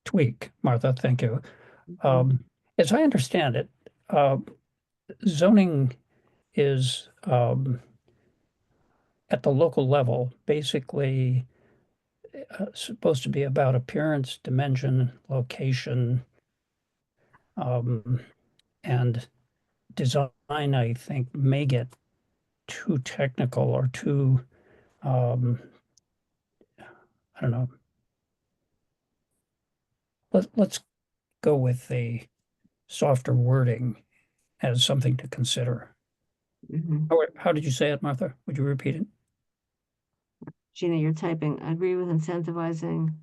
tweak, Martha. Thank you. As I understand it, zoning is at the local level, basically supposed to be about appearance, dimension, location, and design. I think may get too technical or too, I don't know. Let's go with the softer wording as something to consider. Mhm. How did you say it, Martha? Would you repeat it? Gina, you're typing, I agree with incentivizing.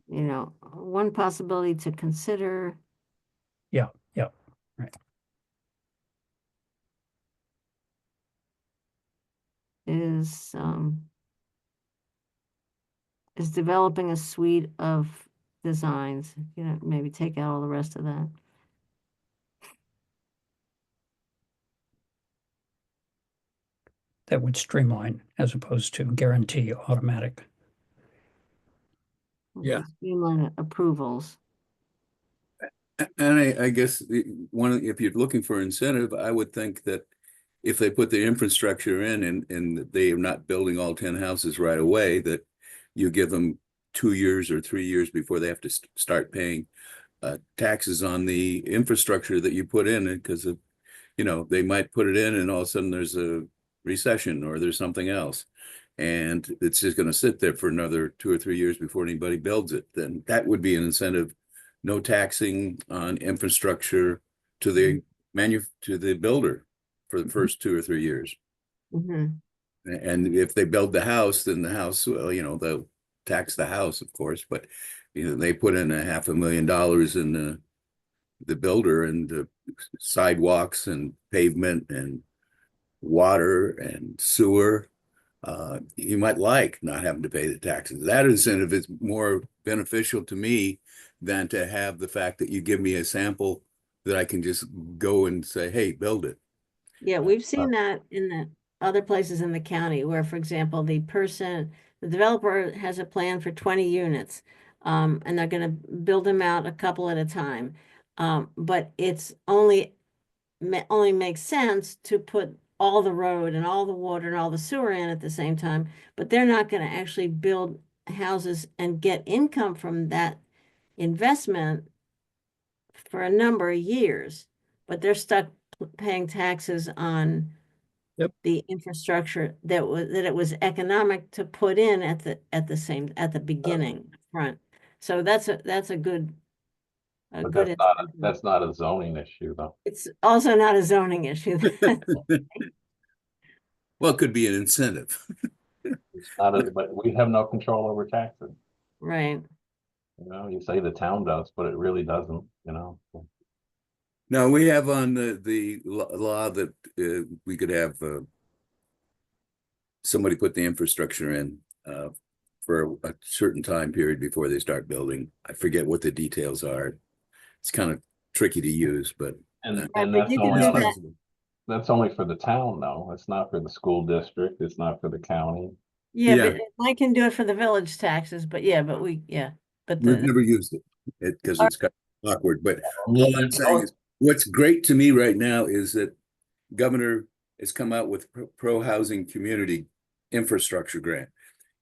One possibility to consider. Yeah, right. is developing a suite of designs. You know, maybe take out all the rest of that. That would streamline as opposed to guarantee automatic. Yeah. Streamline approvals. And I guess if you're looking for incentive, I would think that if they put the infrastructure in and they are not building all 10 houses right away, that you give them 2 years or 3 years before they have to start paying taxes on the infrastructure that you put in, because of, you know, they might put it in and all of a sudden there's a recession or there's something else. And it's just going to sit there for another 2 or 3 years before anybody builds it. Then that would be an incentive. No taxing on infrastructure to the to the builder for the first 2 or 3 years. Mhm. And if they build the house, then the house, well, you know, they'll tax the house, of course, but you know, they put in $500,000 in the builder and the sidewalks and pavement and water and sewer. You might like not having to pay the taxes. That incentive is more beneficial to me than to have the fact that you give me a sample that I can just go and say, hey, build it. Yeah, we've seen that in the other places in the county where, for example, the developer has a plan for 20 units. And they're gonna build them out a couple at a time. But it's only makes sense to put all the road and all the water and all the sewer in at the same time, but they're not gonna actually build houses and get income from that investment for a number of years, but they're stuck paying taxes on Yep. the infrastructure that it was economic to put in at the beginning front. So that's a good But good that's not a zoning issue though. it's also not a zoning issue. Well, it could be an incentive. It's not a, but we have no control over taxes. Right. You know, you say the town does, but it really doesn't, you know. Now, we have on the law that we could have somebody put the infrastructure in for a certain time period before they start building. I forget what the details are. It's kind of tricky to use, but And Right, but that's you can only, do for- that. that's only for the town though. It's not for the school district. It's not for the county. Yeah, Yeah. but I can do it for the village taxes, but we've never used it because it's kind of awkward. But all I'm saying is, what's great to me right now is that Governor has come out with pro housing community infrastructure grant.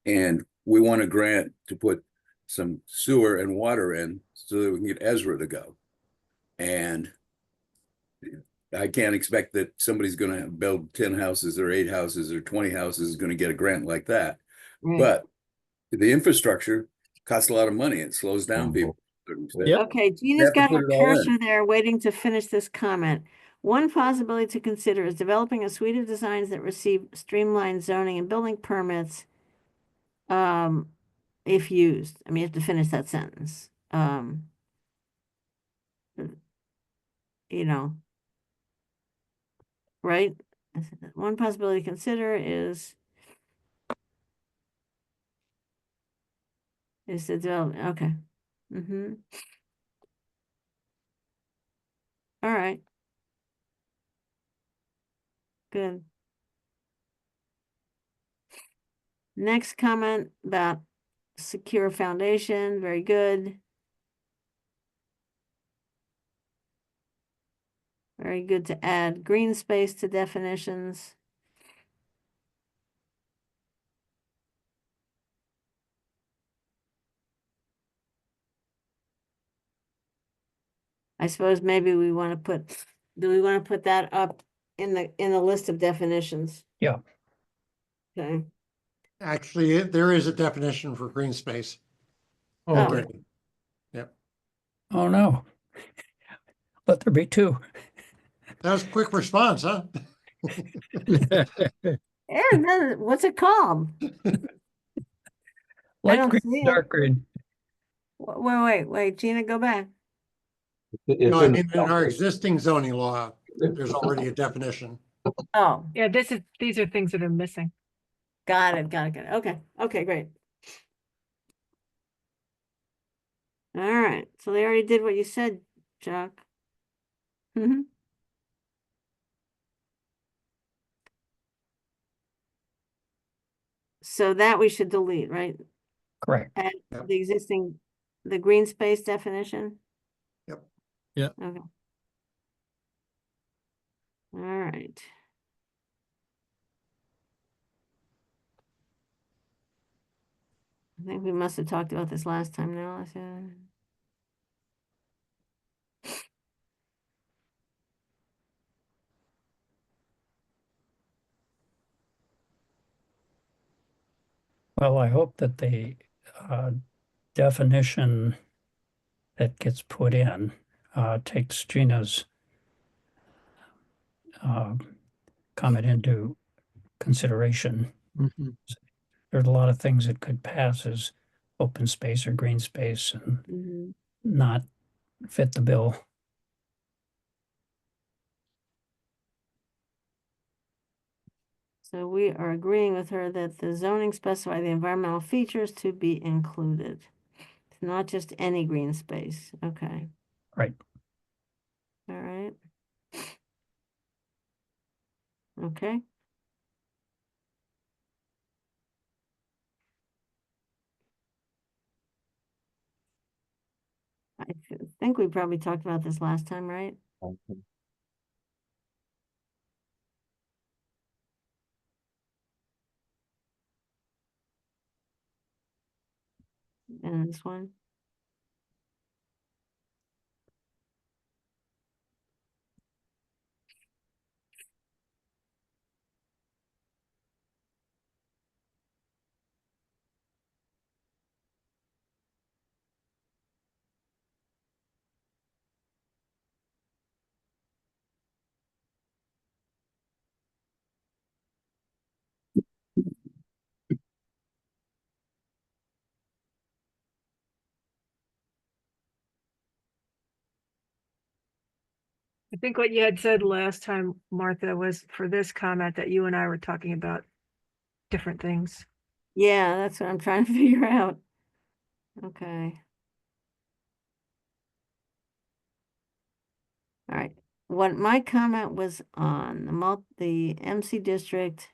And we want a grant to put some sewer and water in so that we can get Ezra to go. And I can't expect that somebody's going to build 10 houses or 8 houses or 20 houses is going to get a grant like that. Right. But the infrastructure costs a lot of money. It slows down people. Yep. Okay, They Gina's have to got put her it all in. cursor there waiting to finish this comment. One possibility to consider is developing a suite of designs that receive streamlined zoning and building permits. If used, I mean, you have to finish that sentence. You know, right? One possibility to consider is the development, okay. Mm-hmm. All right. Good. Next comment about secure foundation, very good. Very good to add green space to definitions. I suppose maybe we want to do we want to put that up in the list of definitions? Yeah. Okay. Actually, there is a definition for green space Oh. already. Oh, no. Let there be 2. That was a quick response, huh? Yeah, what's it called? Light don't green, see it. dark green. Wait, Gina, go back. It's No, I in- mean, in our existing zoning law, there's already a definition. Oh, Yeah, these are things that are missing. Got it, got it, got it. Okay, okay, great. All right, so they already did what you said, Chuck. Mhm. So that we should delete, right? Correct. Add Yep. the existing, the green space definition? Yep. Yeah. Okay. All right. I think we must have talked about this last time now. Well, I hope that the definition that gets put in takes Gina's comment into consideration. Mhm. There's a lot of things that could pass as open space or green space and Mhm. not fit the bill. So we are agreeing with her that the zoning specify the environmental features to be included. It's not just any green space. Okay. Right. All right. Okay. Think we probably talked about this last time, right? And this one. I think what you had said last time, Martha, was for this comment that you and I were talking about different things. Yeah, that's what I'm trying to figure out. Okay. All right. What my comment was on the MC district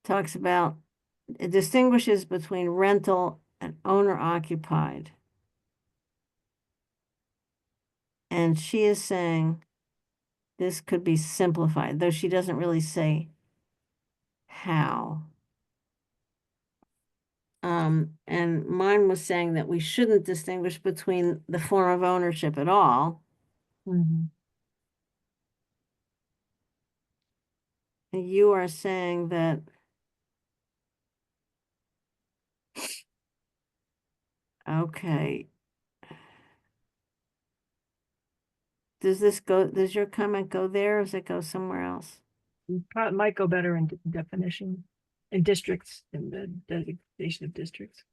talks about, it distinguishes between rental and owner occupied. And she is saying this could be simplified, though she doesn't really say how. And mine was saying that we shouldn't distinguish between the form of ownership at all. Mhm. And you are saying that okay. Does your comment go there or does it go somewhere else? Might go better in definition, in districts, in the designation of districts.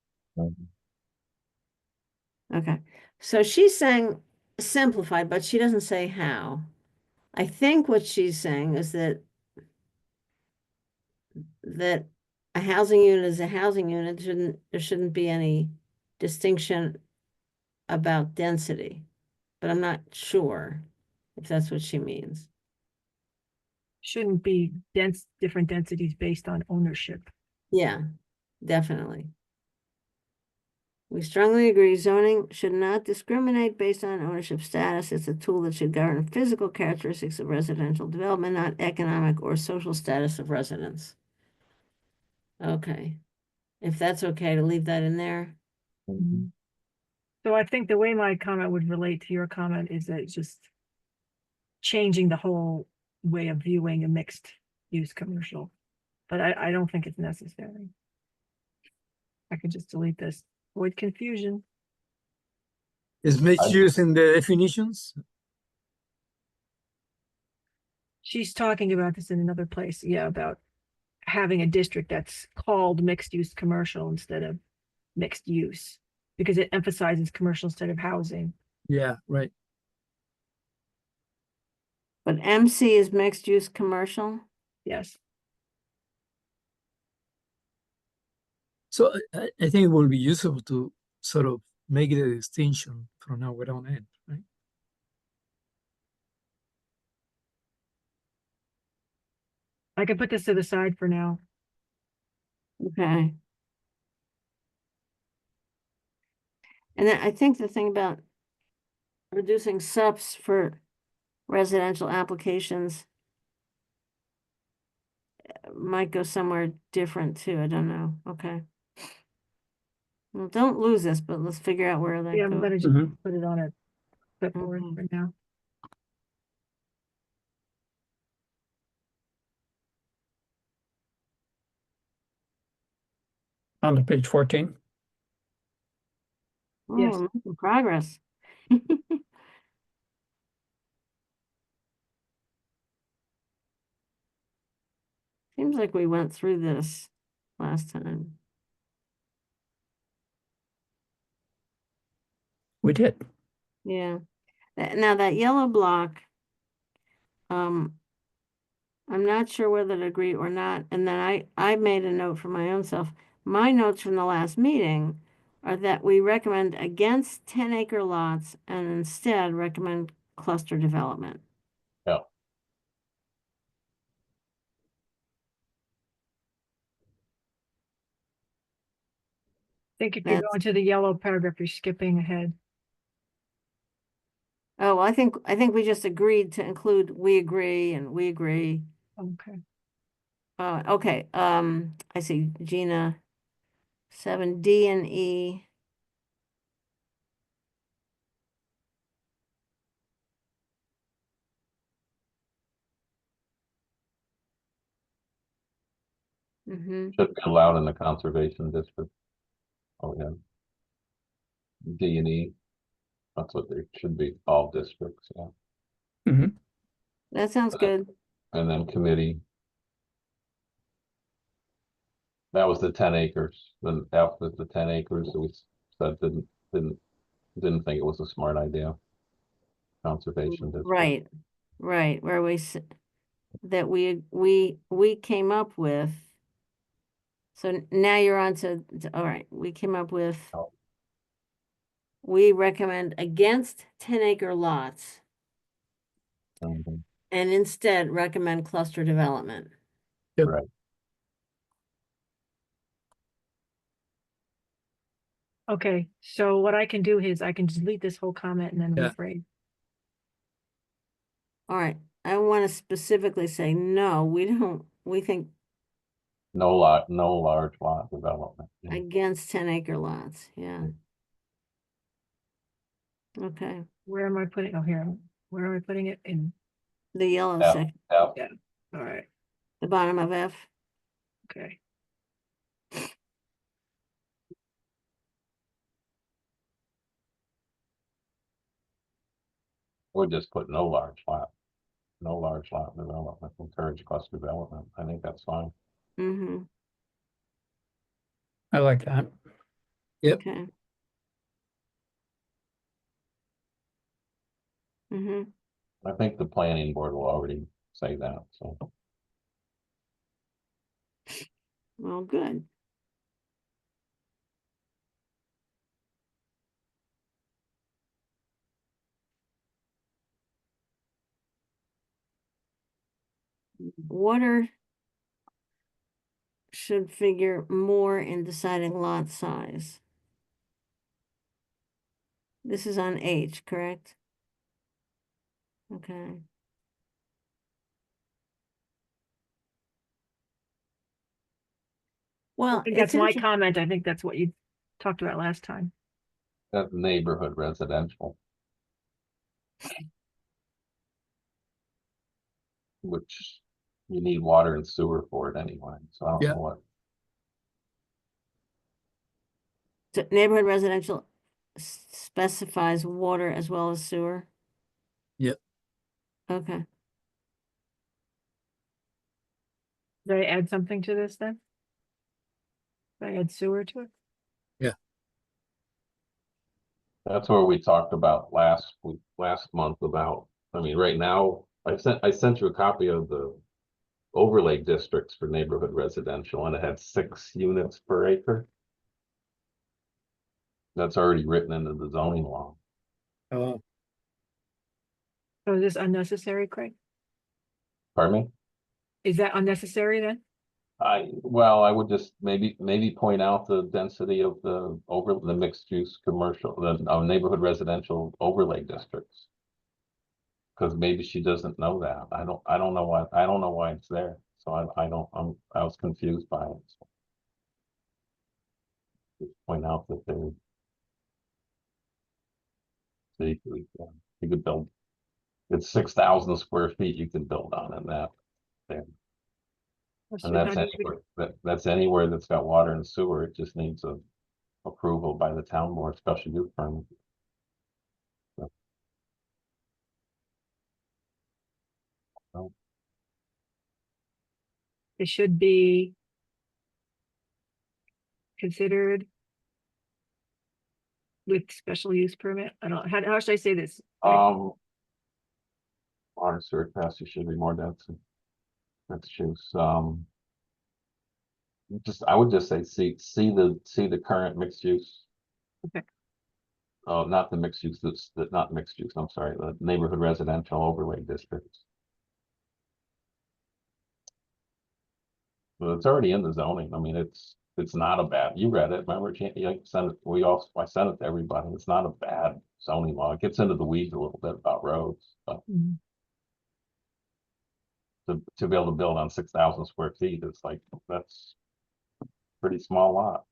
Okay, so she's saying simplified, but she doesn't say how. I think what she's saying is that a housing unit is a housing unit. There shouldn't be any distinction about density, but I'm not sure if that's what she means. Shouldn't be different densities based on ownership. Yeah, definitely. We strongly agree zoning should not discriminate based on ownership status. It's a tool that should govern physical characteristics of residential development, not economic or social status of residents. Okay. If that's okay to leave that in there. So I think the way my comment would relate to your comment is that it's just changing the whole way of viewing a mixed use commercial. But I don't think it's necessary. I could just delete this, avoid confusion. Is mixed I- use in the definitions? She's talking about this in another place, yeah, about having a district that's called mixed use commercial instead of mixed use, because it emphasizes commercial instead of housing. Yeah, right. But MC is mixed use commercial. Yes. So I think it will be useful to sort of make the distinction from now on in, right? I can put this to the side for now. Okay. And then I think the thing about reducing subs for residential applications might go somewhere different too. I don't know. Okay. Well, don't lose this, but let's figure out where that Yeah, I'm goes. gonna just Mhm. put it on a clipboard Mhm. for now. On to page 14. Oh, Yes. we're making progress. Seems like we went through this last time. We did. Yeah. Now that yellow block, I'm not sure whether to agree or not. And then I made a note for my own self. My notes from the last meeting are that we recommend against 10-acre lots and instead recommend cluster development. Yeah, I think if you're That's- going to the yellow paragraph, you're skipping ahead. Oh, I think we just agreed to include we agree and we agree. Okay. Okay, I see Gina, 7D and E. Mm-hmm. should be allowed in the conservation district. Oh, yeah. D and E, that's what they should be, all districts, yeah. That sounds good. And then committee. That was the 10 acres, then after the 10 acres, we said didn't think it was a smart idea. Conservation district. Right, right, where that we came up with. So now you're on to, all right, we came up with. Oh. We recommend against 10-acre lots Mhm. and instead recommend cluster development. Yep. Right, Okay, so what I can do is I can delete this whole comment and then Yeah. rephrase. All right, I want to specifically say, no, we think no large lot development. Yeah. against 10-acre lots, yeah. Okay, Where am I putting, oh, here, where am I putting it in? the yellow Yeah. section, Yeah, All right, the bottom of F. okay. or just put no large lot development, encourage cluster development, I think that's fine. Mm-hmm, I like that. Yep. okay. Mm-hmm, I think the planning board will already say that, so. well, good. Water should figure more in deciding lot size. This is on H, correct? Okay. I Well, think that's it's my inter- comment. I think that's what you talked about last time. That's neighborhood residential. Which you need water and sewer for it anyway, so I don't Yeah. know what. so neighborhood residential specifies water as well as sewer. Yep. Okay. Did I add something to this then? Did I add sewer to it? That's where we talked about last month about, I mean, right now, I sent you a copy of the overlay districts for neighborhood residential and it had 6 units per acre. That's already written into the zoning law. Oh, So is this unnecessary, Craig? Pardon me? Is that unnecessary then? Well, I would just maybe point out the density of the mixed use commercial, the neighborhood residential overlay districts. Because maybe she doesn't know that. I don't know why it's there. So I was confused by it. So just point out that there. So you could build, it's 6,000 square feet you can build on in that there. And that's anywhere that's got water and sewer. It just needs a approval by the town board, special use permit. So, It should be considered with special use permit. I don't, how should I say this? water sewer capacity should be more dense. That's use. I would just say see the current mixed use. Okay. Oh, not the mixed use. Not mixed use. I'm sorry. The neighborhood residential overlay districts. But it's already in the zoning. I mean, it's not a bad. You read it. Remember, you sent it. I sent it to everybody. It's not a bad zoning law. It gets into the weeds a little bit about roads, but Mhm. to be able to build on 6,000 square feet, it's like that's a pretty small lot.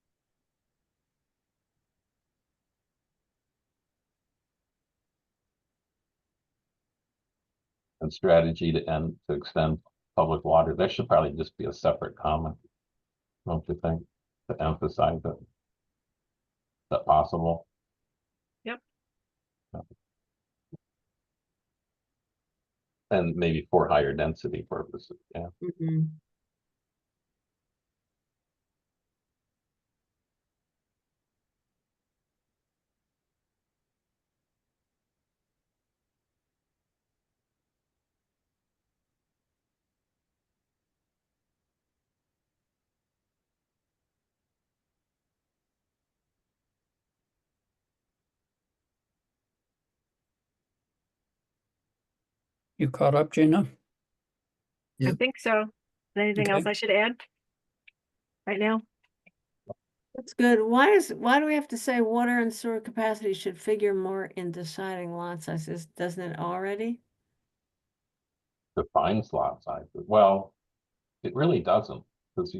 And strategy to extend public water. There should probably just be a separate comment, don't you think, to emphasize it? Is that possible? Yep. Yeah. And maybe for higher density purposes, yeah. Mhm. You caught up, Gina? I think so. Anything else Okay. I should add? Right now? That's good. Why do we have to say water and sewer capacity should figure more in deciding lot sizes? Doesn't it already? Defines lot sizes. Well, it really doesn't, because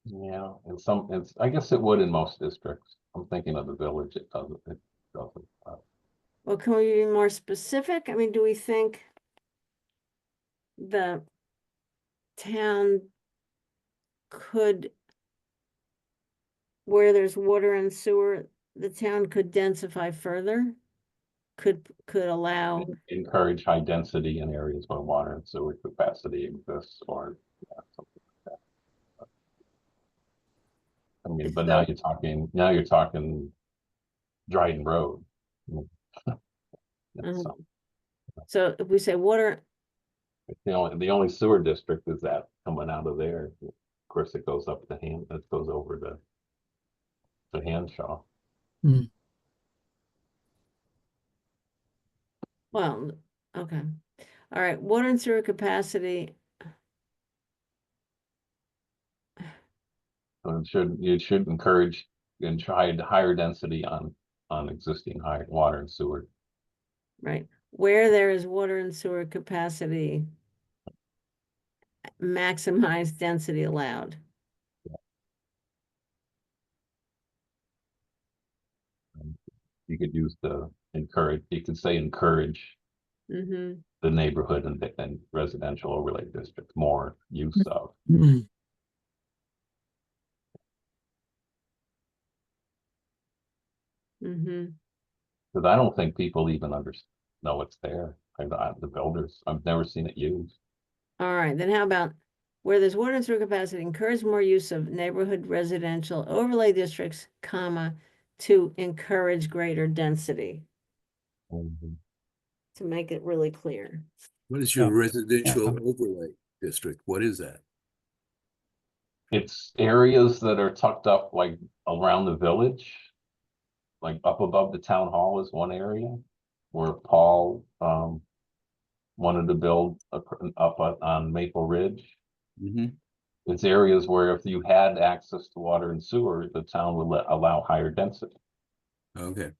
yeah, I guess it would in most districts. I'm thinking of the village, it doesn't. Well, can we be more specific? I mean, do we think the town could, where there's water and sewer, the town could densify further? Could allow, Encourage high density in areas where water and sewer capacity exists, or yeah, something like that. I mean, but now you're talking Dryden Road. It's, Mhm. So if we say water, the only sewer district is that coming out of there. Of course, it goes up it goes over to Hanshaw. well, okay. All right, water and sewer capacity. So you should encourage and try higher density on existing high water and sewer. Right, where there is water and sewer capacity, maximize density allowed. You could use you could say encourage Mm-hmm. the neighborhood and residential overlay districts more use of. Mm-hmm. Because I don't think people even know it's there. The builders, I've never seen it used. All right, then how about where there's water and sewer capacity, encourage more use of neighborhood residential overlay districts, comma, to encourage greater density, to make it really clear. What is your Yeah. residential overlay district? What is that? It's areas that are tucked up like around the village. Like up above the town hall is one area where Paul wanted to build up on Maple Ridge. Mhm. It's areas where if you had access to water and sewer, the town would allow higher density. Okay,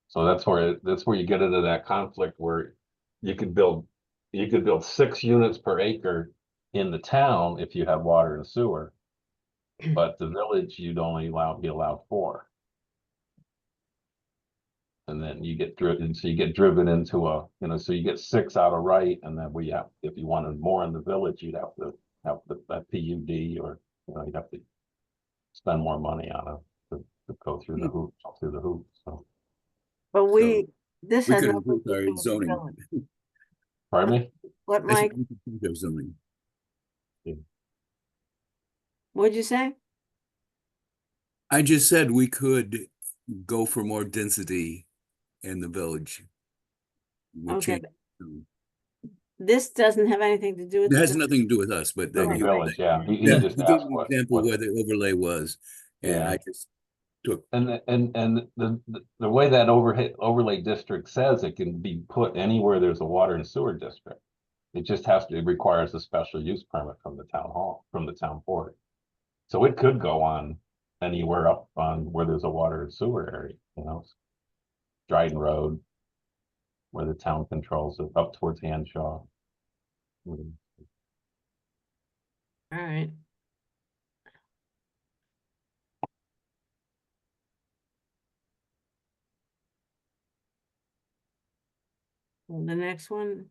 So that's where you get into that conflict where you could build 6 units per acre in the town if you have water and sewer. But the village, you'd only be allowed 4. And then you get driven, so you get driven into so you get 6 out of right, and then if you wanted more in the village, you'd have to have that PUD, or, you'd have to spend more money on it to go through the hoops, so. But so this we has could nothing improve to do our with the zoning. village. Pardon me? What, I said Mike? we could improve our zoning. What'd you say? I just said we could go for more density in the village. We Okay, change- this doesn't have anything to do with. It has the- nothing to do with us, but The Right. village, yeah. He Yeah, just he gave asked an example what where the overlay was, and Yeah. I just took, And the way that overlay district says it can be put anywhere there's a water and sewer district. It requires a special use permit from the town board. So it could go on anywhere up on where there's a water and sewer area, Dryden Road, where the town controls it, up towards Hanshaw. All right. Well, the next one.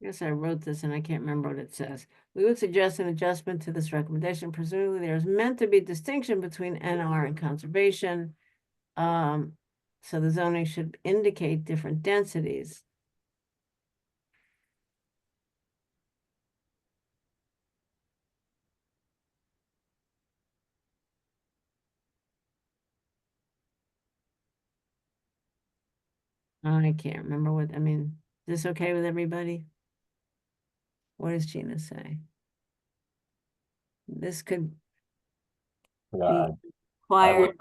Yes, I wrote this and I can't remember what it says. We would suggest an adjustment to this recommendation. Presumably there's meant to be distinction between NR and conservation. So the zoning should indicate different densities. I can't remember I mean, is this okay with everybody? What does Gina say? This could Yeah, be I required.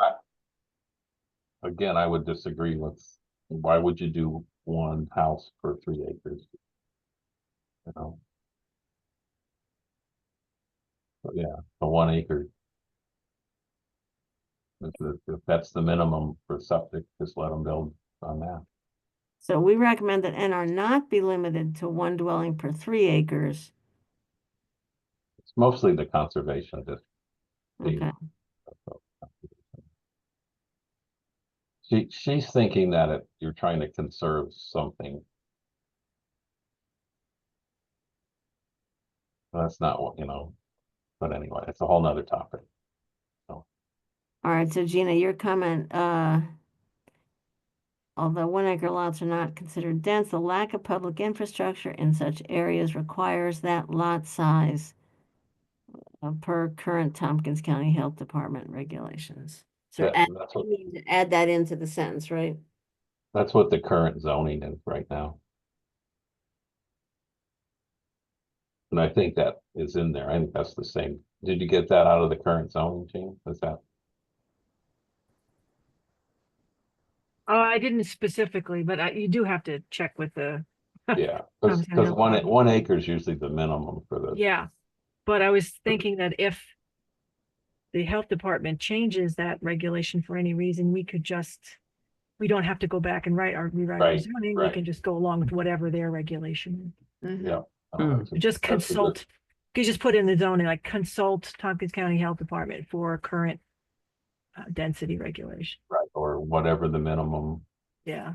again, I would disagree with, why would you do one house per 3 acres? But yeah, a 1 acre. If that's the minimum for septic, just let them build on that. So we recommend that NR not be limited to 1 dwelling per 3 acres. It's mostly the conservation district. Okay, She's thinking that you're trying to conserve something. That's not what, but anyway, it's a whole nother topic. all right, so Gina, your comment, although 1 acre lots are not considered dense, the lack of public infrastructure in such areas requires that lot size per current Tompkins County Health Department regulations. So That's you need to add that into the sentence, right? what the current zoning is right now. And I think that is in there. I think that's the same. Did you get that out of the current zoning, Gene? Is that? I didn't specifically, but you do have to check with the. Yeah, Thompson because Hill. 1 acre is usually the minimum for the. Yeah, but I was thinking that if the health department changes that regulation for any reason, we don't have to go back and rewrite our Right, zoning. We right. can just go along with whatever their regulation Mhm. Yeah. Hmm. is. Just consult, you could just put in the zoning, like consult Tompkins County Health Department for current density regulation. Right, or whatever the minimum, Yeah.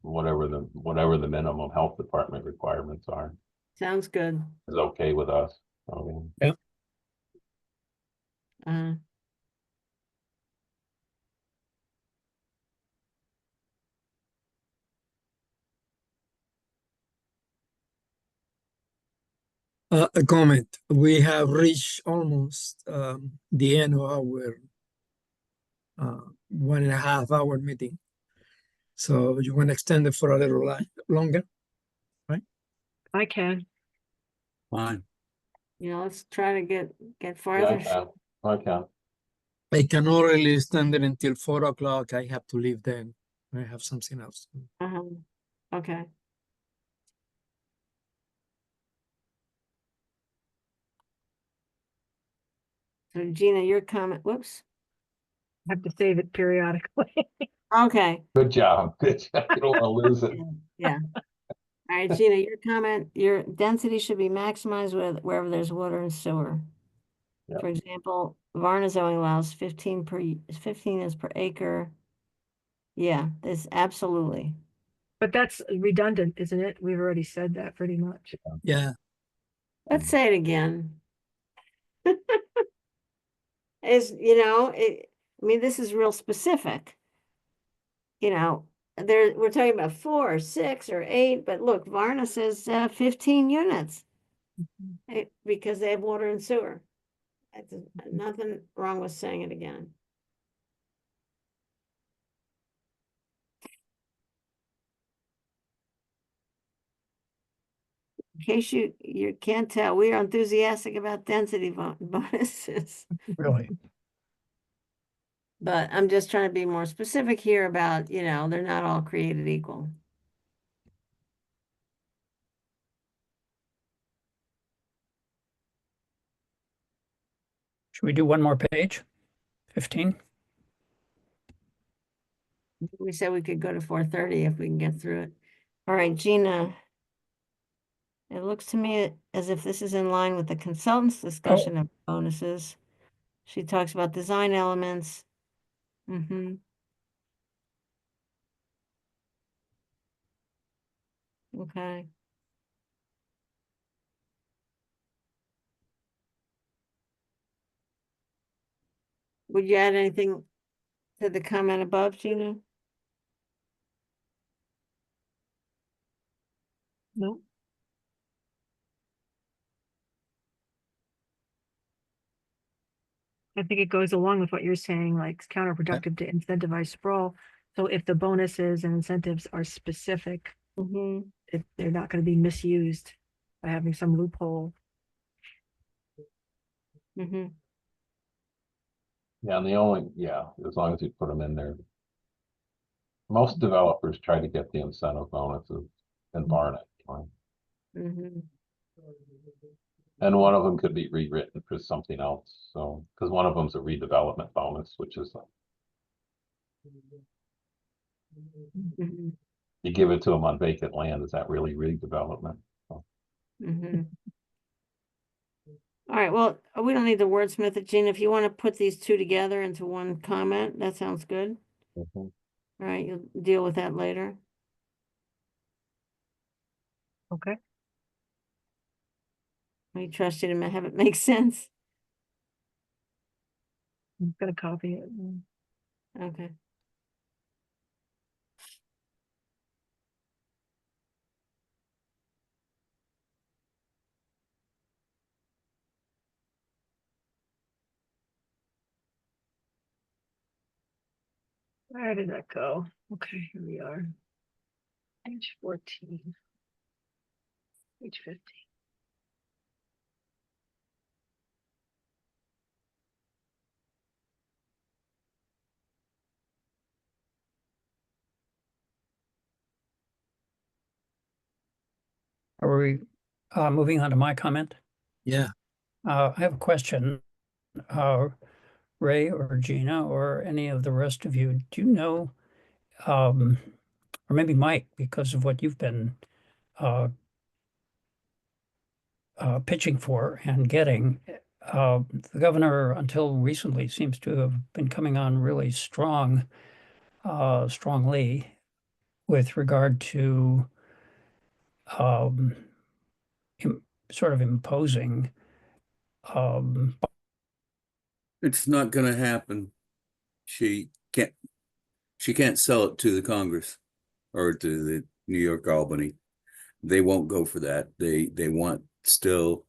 whatever the minimum health department requirements are, Sounds good. is okay with us. So, Uh, A comment. We have reached almost the end of our 1.5 hour meeting. So you want to extend it for a little longer? I can. Fine. You know, let's try to get Yeah, farther. I can. I cannot really extend it until 4 o'clock. I have to leave then. I have something else. Uh-huh. Okay. So Gina, your comment, whoops. I have to save it periodically. Okay. Good job. Good job. You don't want to lose it. Yeah. All right, Gina, your comment, your density should be maximized wherever there's water and sewer. Yep. For example, Varna zoning allows 15 is per acre. Yeah, this absolutely. But that's redundant, isn't it? We've already said that pretty much. Yeah. Let's say it again. Is, you know, I mean, this is real specific. You know, we're talking about 4 or 6 or 8, but look, Varna says 15 units. Because they have water and sewer. That's nothing wrong with saying it again. In case you can't tell, we are enthusiastic about density bonuses. Really? But I'm just trying to be more specific here about, you know, they're not all created equal. Should we do one more page? 15? We said we could go to 4:30 if we can get through it. All right, Gina. It looks to me as if this is in line with the consultant's discussion of bonuses. She talks about design elements. Mm-hmm. Okay. Would you add anything to the comment above, Gina? No. I think it goes along with what you're saying, like it's counterproductive to incentivize sprawl. So if the bonuses and incentives are specific, Mm-hmm. if they're not going to be misused by having some loophole. Mm-hmm. Yeah, and as long as you put them in there. Most developers try to get the incentive bonuses in Barnet. Mm-hmm. And one of them could be rewritten for something else. So, because one of them's a redevelopment bonus, which is Mm-hmm. you give it to them on vacant land. Is that really redevelopment? Mm-hmm. All right, well, we don't need the wordsmith it, Gina. If you want to put these two together into one comment, that sounds good. Mhm. All right, you'll deal with that later. Okay. We trust you to have it make sense. I'm gonna copy it. Okay. Where did that go? Okay, here we are. Page 14. Page 15. Are we moving on to my comment? Yeah. I have a question. Ray or Gina or any of the rest of you, do you know, or maybe Mike, because of what you've been pitching for and getting, the governor until recently seems to have been coming on really strongly with regard to sort of imposing It's not gonna happen. She can't sell it to the Congress or to the New York Albany. They won't go for that. They want still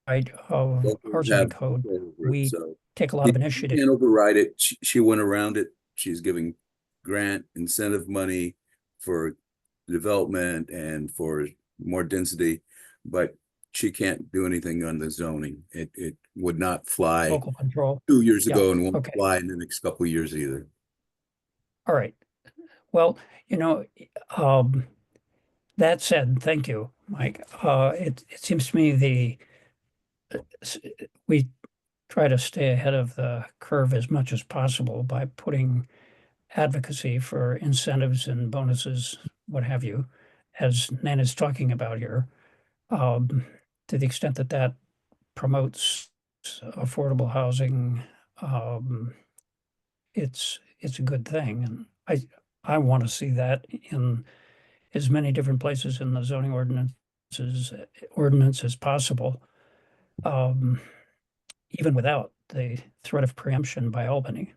of Locals our zoning have code, control over it, we so take a lot you of initiative. can't override it. She went around it. She's giving grant incentive money for development and for more density, but she can't do anything on the zoning. It would not fly Local control. 2 years Yeah, ago and won't okay. fly in the next couple of years either. All right. Well, that said, thank you, Mike. It seems to me we try to stay ahead of the curve as much as possible by putting advocacy for incentives and bonuses, what have you, as Nana's talking about here, to the extent that that promotes affordable housing, it's a good thing, and I want to see that in as many different places in the zoning ordinance as possible, even without the threat of preemption by Albany.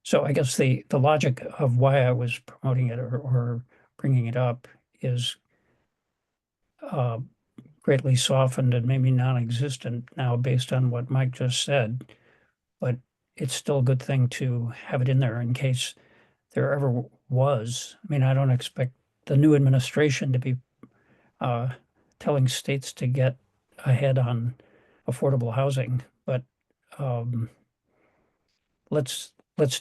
So I guess the logic of why I was promoting it or bringing it up is greatly softened and maybe non-existent now based on what Mike just said, but it's still a good thing to have it in there in case there ever was. I mean, I don't expect the new administration to be telling states to get ahead on affordable housing, but let's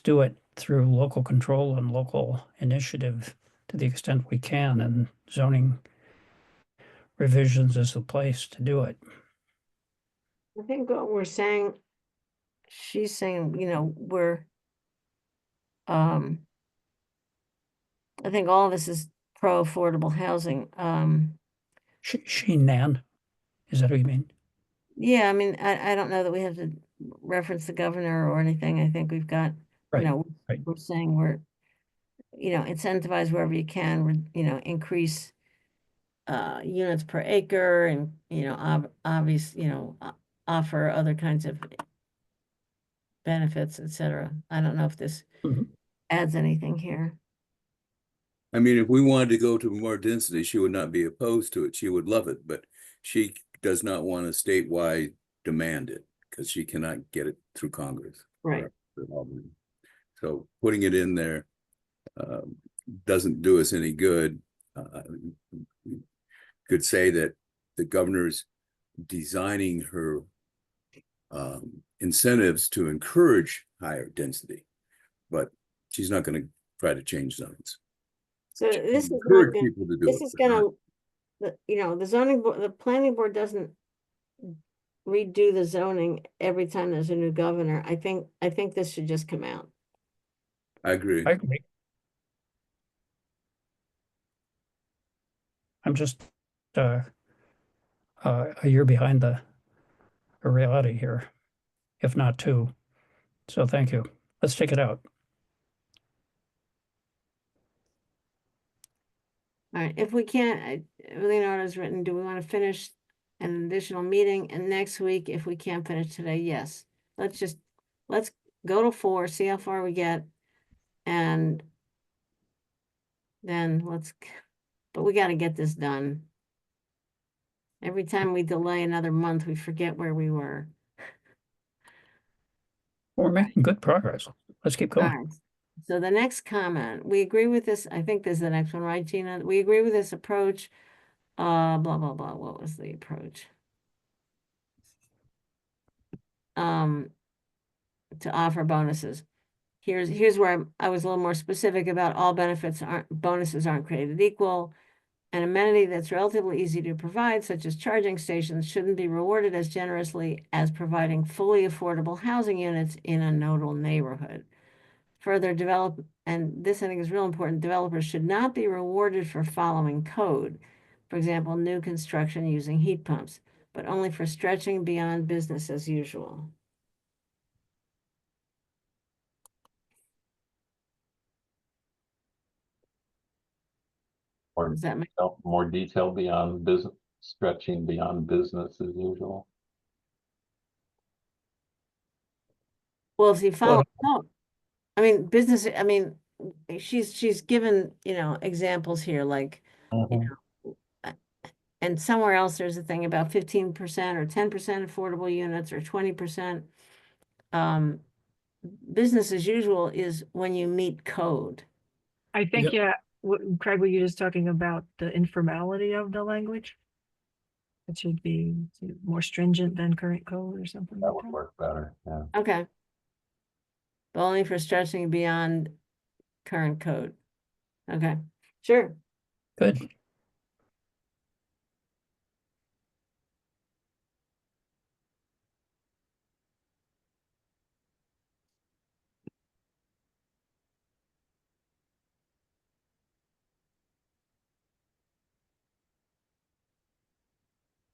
do it through local control and local initiative to the extent we can, and zoning revisions is the place to do it. I think what we're saying, she's saying, we're, I think all of this is pro-affordable housing. She Nan, is that what you mean? Yeah, I mean, I don't know that we have to reference the governor or anything. I think we've got, Right, right. we're saying we're, incentivize wherever you can, increase units per acre and, obvious, offer other kinds of benefits, etc. I don't know if this Mhm. adds anything here. I mean, if we wanted to go to more density, she would not be opposed to it. She would love it, but she does not want a statewide demand it because she cannot get it through Congress. Right. So putting it in there doesn't do us any good. Could say that the governor's designing her incentives to encourage higher density, but she's not going to try to change zones. So this is not Encourage gonna, people to do this it, is but not- gonna, the zoning board, the planning board doesn't redo the zoning every time there's a new governor. I think this should just come out. I agree. I agree. I'm just a year behind the reality here, if not two. So thank you. Let's take it out. All right, if we can't, Leonardo's written, do we want to finish an additional meeting? And next week, if we can't finish today, yes. Let's go to 4, see how far we get. And then but we got to get this done. Every time we delay another month, we forget where we were. We're making good progress. Let's keep All going. right. So the next comment, we agree with this. I think this is the next one, right, Gina? We agree with this approach. Blah, blah, blah. What was the approach? To offer bonuses. Here's where I was a little more specific about all bonuses aren't created equal. An amenity that's relatively easy to provide, such as charging stations, shouldn't be rewarded as generously as providing fully affordable housing units in a nodal neighborhood. Further and this I think is real important, developers should not be rewarded for following code. For example, new construction using heat pumps, but only for stretching beyond business as usual. Or Does that make more detail beyond business, stretching beyond business as usual. Well, if you follow, I mean, business, I mean, she's given, examples here, like Mhm. And somewhere else, there's a thing about 15% or 10% affordable units or 20%. Business as usual is when you meet code. I think, Yeah. yeah, Craig, were you just talking about the informality of the language? It should be more stringent than current code or something That like would that. work better, yeah. Okay. But only for stretching beyond current code. Okay, sure. Good.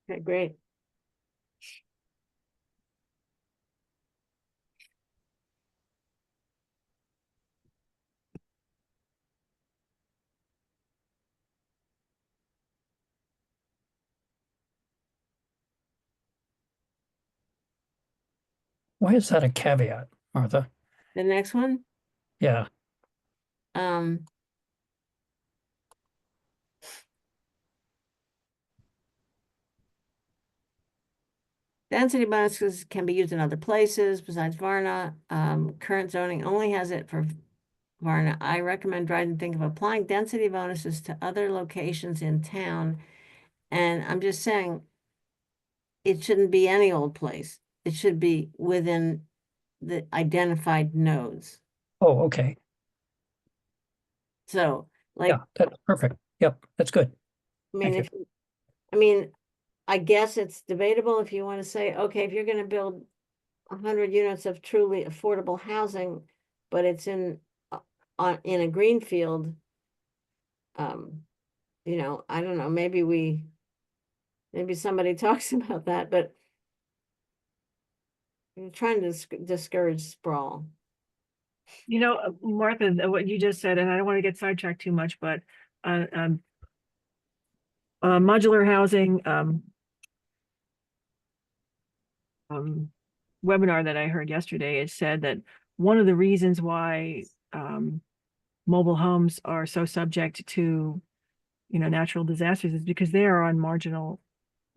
Okay, great. Why is that a caveat, Martha? The next one, Yeah. um. Density bonuses can be used in other places besides Varna. Current zoning only has it for Varna. I recommend Dryden think of applying density bonuses to other locations in town. And I'm just saying, it shouldn't be any old place. It should be within the identified nodes. Oh, okay. So, like, Yeah, that's perfect. Yep, that's good. I mean, Thank if, I mean, I guess it's debatable if you want to say, okay, if you're gonna build 100 units of truly affordable housing, but it's in in a green field, you know, I don't know, maybe somebody talks about that, but I'm trying to discourage sprawl. You know, Martha, what you just said, and I don't want to get sidetracked too much, but uh, um, modular housing webinar that I heard yesterday, it said that one of the reasons why mobile homes are so subject to, you know, natural disasters is because they are on marginal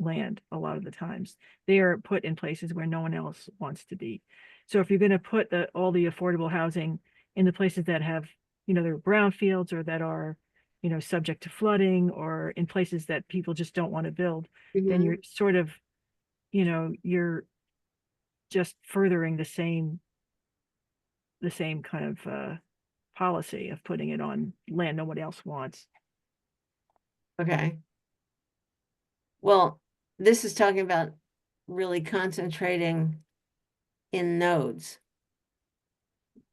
land a lot of the times. They are put in places where no one else wants to be. So if you're going to put all the affordable housing in the places that have, you know, they're brownfields or that are, you know, subject to flooding or in places that people just don't want to build, then you're sort of, you know, you're just furthering the same kind of policy of putting it on land no one else wants. Okay. Well, this is talking about really concentrating in nodes.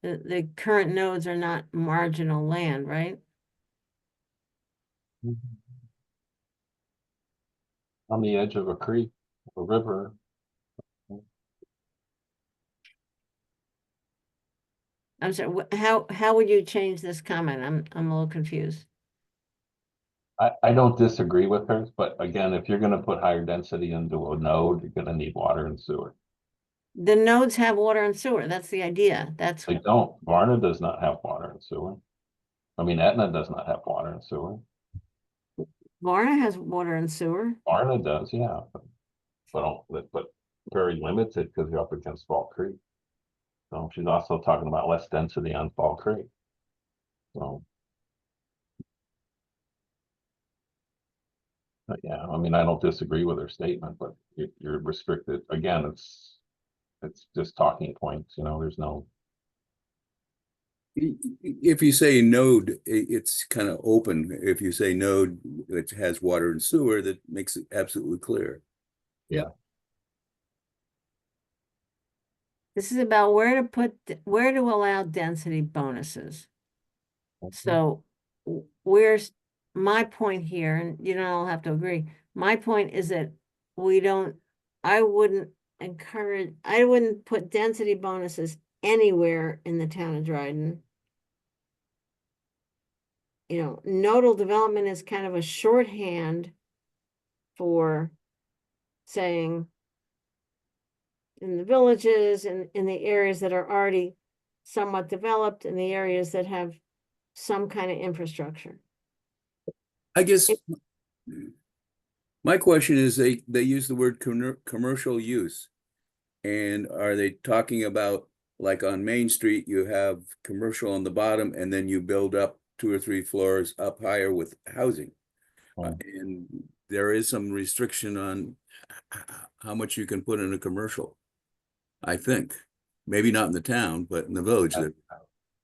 The current nodes are not marginal land, right? On the edge of a creek, a river. I'm sorry, how would you change this comment? I'm a little confused. I don't disagree with her, but again, if you're gonna put higher density into a node, you're gonna need water and sewer. The nodes have water and sewer. That's the idea. That's, They don't. Varna does not have water and sewer. I mean, Etna does not have water and sewer. Varna has water and sewer. Varna does, yeah. But very limited because you're up against Fall Creek. So she's also talking about less density on Fall Creek. So. But yeah, I mean, I don't disagree with her statement, but you're restricted. Again, it's just talking points, you know, there's no. If you say node, it's kind of open. If you say node, which has water and sewer, that makes it absolutely clear. This is about where to allow density bonuses. So where's my point here, and you don't all have to agree. My point is that I wouldn't put density bonuses anywhere in the town of Dryden. You know, nodal development is kind of a shorthand for saying in the villages and in the areas that are already somewhat developed, in the areas that have some kind of infrastructure. I guess my question is they use the word commercial use. And are they talking about, like on Main Street, you have commercial on the bottom and then you build up 2 or 3 floors up higher with housing? And there is some restriction on how much you can put in a commercial, I think. Maybe not in the town, but in the village.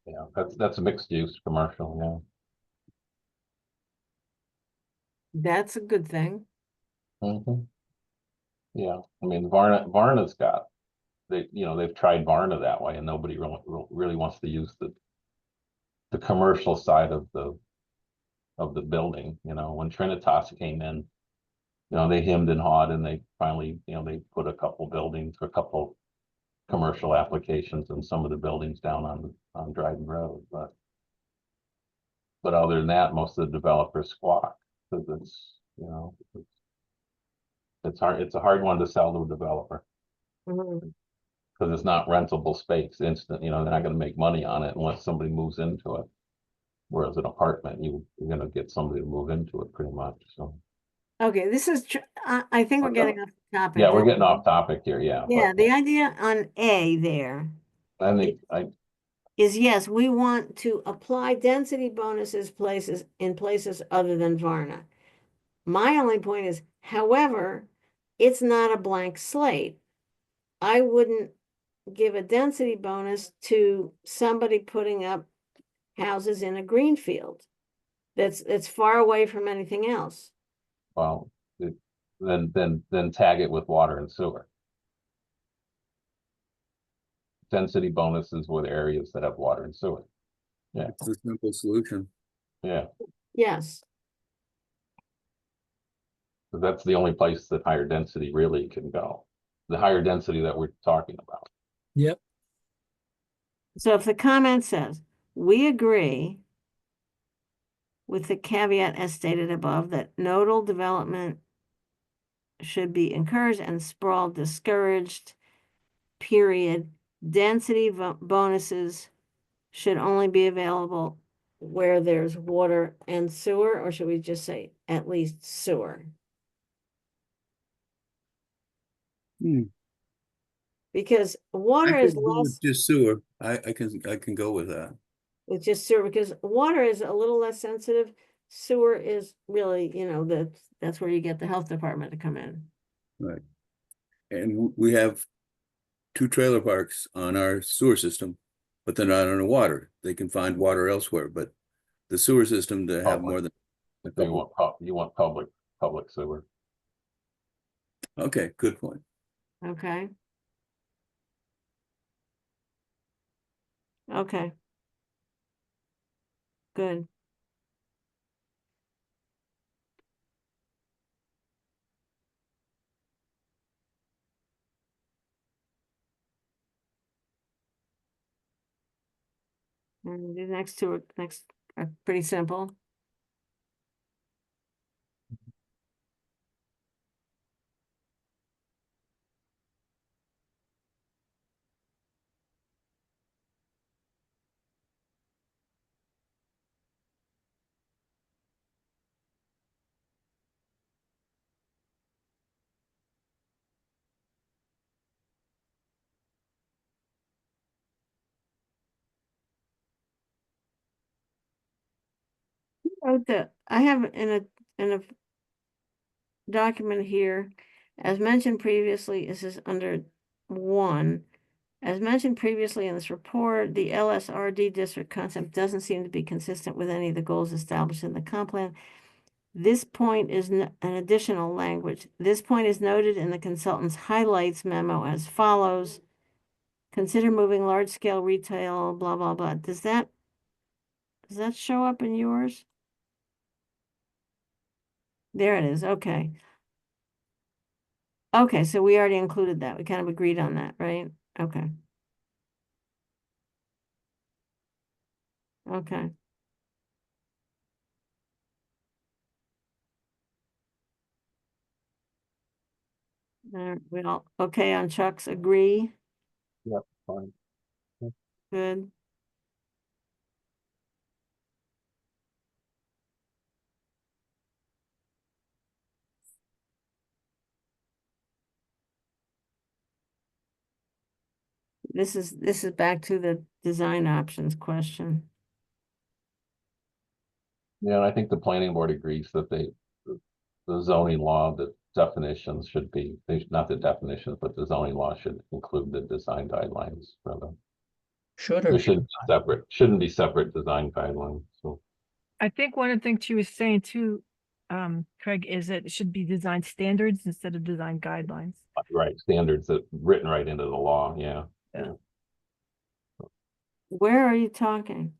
Yeah, that's a mixed use commercial, That's a good thing. yeah. Yeah, I mean, Varna's got, they've tried Varna that way and nobody really wants to use the commercial side of the building, when Trinitas came in, they hemmed and hawed and they finally, they put a couple buildings or a couple commercial applications in some of the buildings down on Dryden Road, but other than that, most of the developers squawk because it's a hard one to sell to a developer Mhm. because it's not rentable space instant, they're not going to make money on it unless somebody moves into it. Whereas an apartment, you're going to get somebody to move into it pretty much. So Okay, this is, I think we're getting off the topic. yeah, we're getting off topic here. Yeah. Yeah, but the idea on A there I think is, yes, we want to apply density bonuses in places other than Varna. My only point is, however, it's not a blank slate. I wouldn't give a density bonus to somebody putting up houses in a green field that's far away from anything else. well, then tag it with water and sewer. Density bonuses with areas that have water and sewer. Yeah, It's a simple solution. yeah. Yes. So that's the only place that higher density really can go. The higher density that we're talking about. Yep. So if the comment says, we agree with the caveat as stated above that nodal development should be encouraged and sprawl discouraged, period. Density bonuses should only be available where there's water and sewer, or should we just say at least sewer? Hmm. Because I water is could go with less just sewer. I can go with that. with just sewer, because water is a little less sensitive. Sewer is really, that's where you get the health department to come in. Right. And we have 2 trailer parks on our sewer system, but they're not on the water. They can find water elsewhere, but the sewer system to have more than, If you want public sewer. okay, good point. Okay. Okay. Good. And the next two are pretty simple. I have in a document here, as mentioned previously, this is under 1. As mentioned previously in this report, the LSRD district concept doesn't seem to be consistent with any of the goals established in the comp plan. This point is an additional language. This point is noted in the consultant's highlights memo as follows. Consider moving large-scale retail, blah, blah, blah. Does that show up in yours? There it is. Okay. Okay, so we already included that. We kind of agreed on that, right? Okay. Okay. We all okay on Chuck's agree? Yep, fine. Good. This is back to the design options question. Yeah, and I think the planning board agrees that the zoning law, the definitions should be, not the definitions, but the zoning law should include the design guidelines for them. Should There or shouldn't be separate design guidelines, so. I think one of the things she was saying too, Craig, is that it should be design standards instead of design guidelines. Right, standards that written right into the law, yeah. Where are you talking?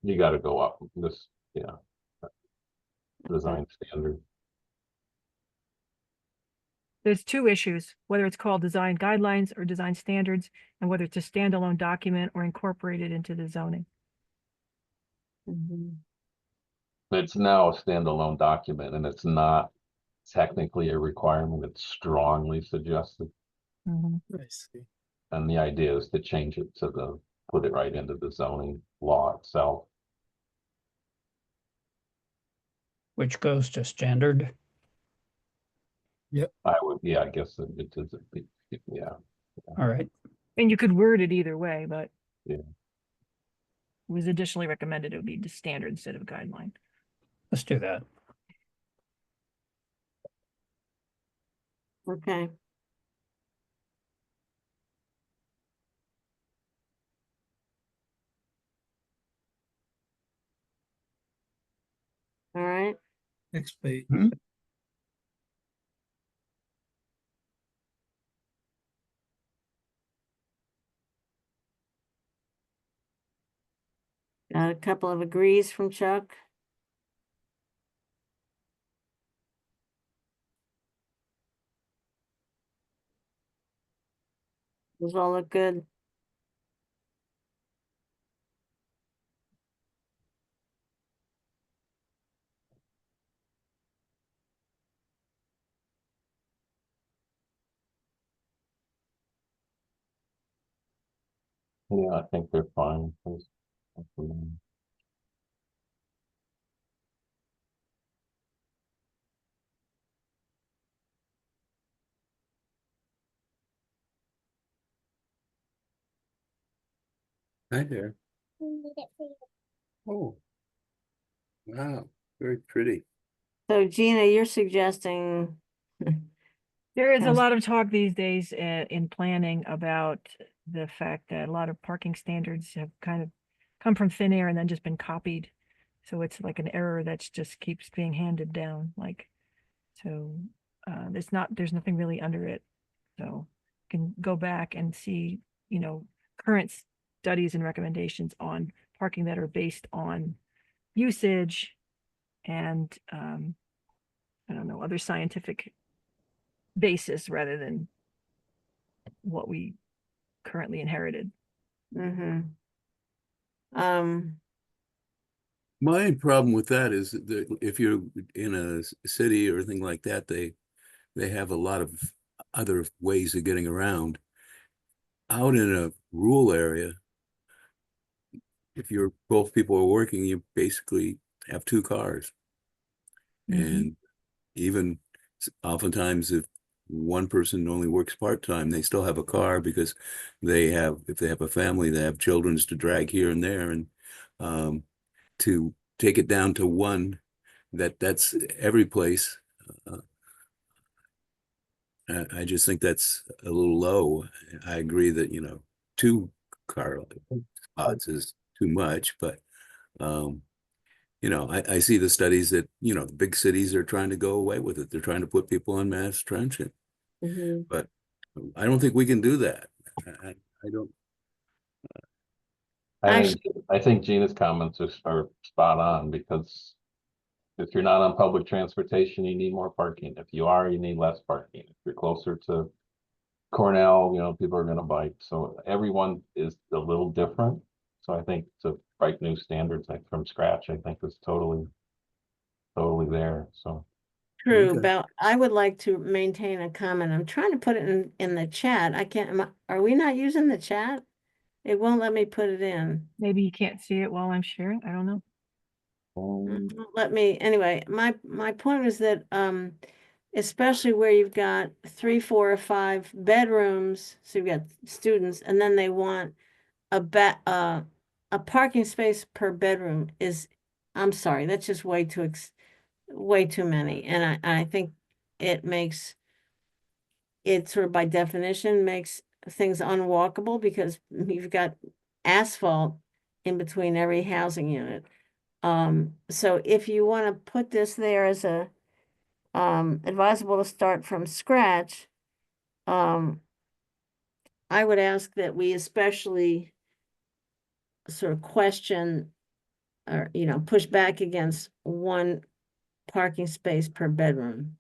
You gotta go up this, yeah. Design standard. There's two issues, whether it's called design guidelines or design standards, and whether it's a standalone document or incorporated into the zoning. Mhm. It's now a standalone document and it's not technically a requirement, it's strongly suggested. I see. And the idea is to change it to put it right into the zoning law itself. which goes to standard. I would, yeah, I guess it is, yeah. All right. And you could word it either way, but Yeah. it was additionally recommended it would be the standard instead of guideline. Let's do that. Okay. All right. Next page. Got a couple of agrees from Chuck. Those all look good. Yeah, I think they're fine. Hi there. Oh. Wow, very pretty. So Gina, you're suggesting, There is a Yes. lot of talk these days in planning about the fact that a lot of parking standards have kind of come from thin air and then just been copied. So it's like an error that's just keeps being handed down, like, so there's nothing really under it. So you can go back and see, current studies and recommendations on parking that are based on usage and I don't know, other scientific basis rather than what we currently inherited. mm-hmm. My problem with that is that if you're in a city or anything like that, they have a lot of other ways of getting around. Out in a rural area, if you're both people are working, you basically have two cars. And even oftentimes if one person only works part-time, they still have a car because if they have a family, they have children to drag here and there, and to take it down to one, that's every place. I just think that's a little low. I agree that, two car spots is too much, but I see the studies that, the big cities are trying to go away with it. They're trying to put people on mass transit, Mm-hmm. but I don't think we can do that. I don't. I think Gina's comments are spot on, because if you're not on public transportation, you need more parking. If you are, you need less parking. If you're closer to Cornell, people are gonna bike. So everyone is a little different. So I think to write new standards like from scratch, I think is totally there, so. True, Okay. but I would like to maintain a comment. I'm trying to put it in the chat. I can't, are we not using the chat? It won't let me put it in. Maybe you can't see it while I'm sharing. I don't know. Let me, anyway, my point is that, especially where you've got 3, 4, or 5 bedrooms, so you've got students, and then they want a parking space per bedroom is, I'm sorry, that's just way too many. And I think it makes, it sort of by definition makes things unwalkable because you've got asphalt in between every housing unit. So if you want to put this there as a advisable to start from scratch, I would ask that we especially sort of question or, push back against 1 parking space per bedroom.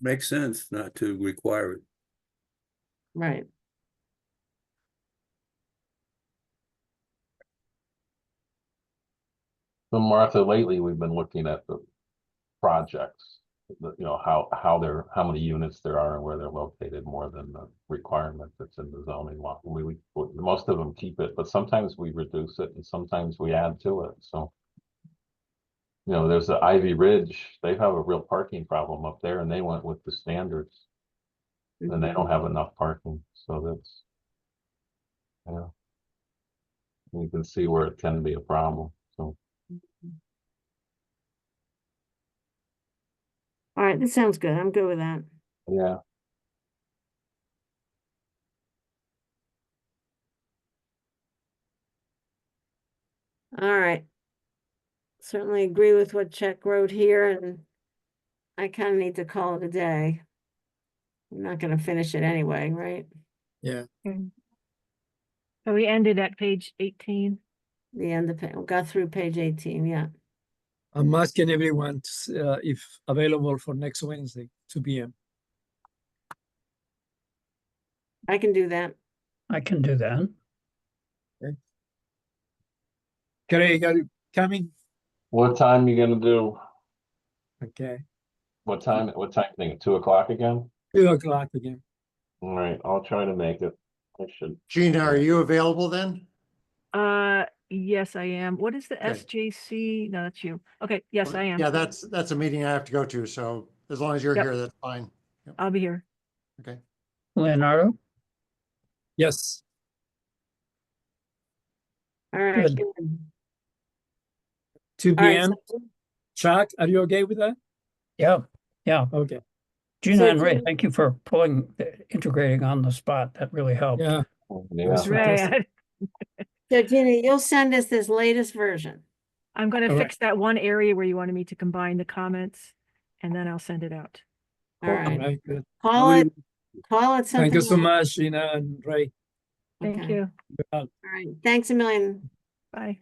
Makes sense not to require it. Right. So Martha, lately, we've been looking at the projects, how many units there are and where they're located more than the requirement that's in the zoning law. Most of them keep it, but sometimes we reduce it and sometimes we add to it, so. There's the Ivy Ridge, they have a real parking problem up there and they went with the standards. And they don't have enough parking, so that's. You can see where it can be a problem, so. All right, that sounds good. I'm good with that. Yeah, All right. Certainly agree with what Chuck wrote here, and I kind of need to call it a day. I'm not going to finish it anyway, right? Yeah. So we ended at page 18. The end of got through page 18, yeah. I'm asking everyone if available for next Wednesday, 2 p.m. I can do that. I can do that. Craig, are you coming? what time you gonna do? Okay. What time thing, 2 o'clock again? 2 o'clock again. All right, I'll try to make it. I should. Gina, are you available then? Yes, I am. What is the Okay. SJC? No, that's you. Okay, yes, I am. Yeah, that's a meeting I have to go to, so as long as you're Yep. here, that's fine. I'll be here. Okay. Leonardo? Yes. All right. Good. good. 2 All right. p.m. Chuck, are you okay with that? Yeah, yeah. Okay. Gina So and Ray, Gina- thank you for integrating on the spot. That really helped. Yeah. Yeah, Yes. Ray, So Gina, you'll send us this latest version. I'm gonna All right. fix that one area where you wanted me to combine the comments, and then I'll send it out. All All right. right. Good. Call it something. Thank you so else. much, Gina and Ray. Thank Okay. you. All right. Thanks a million. Bye.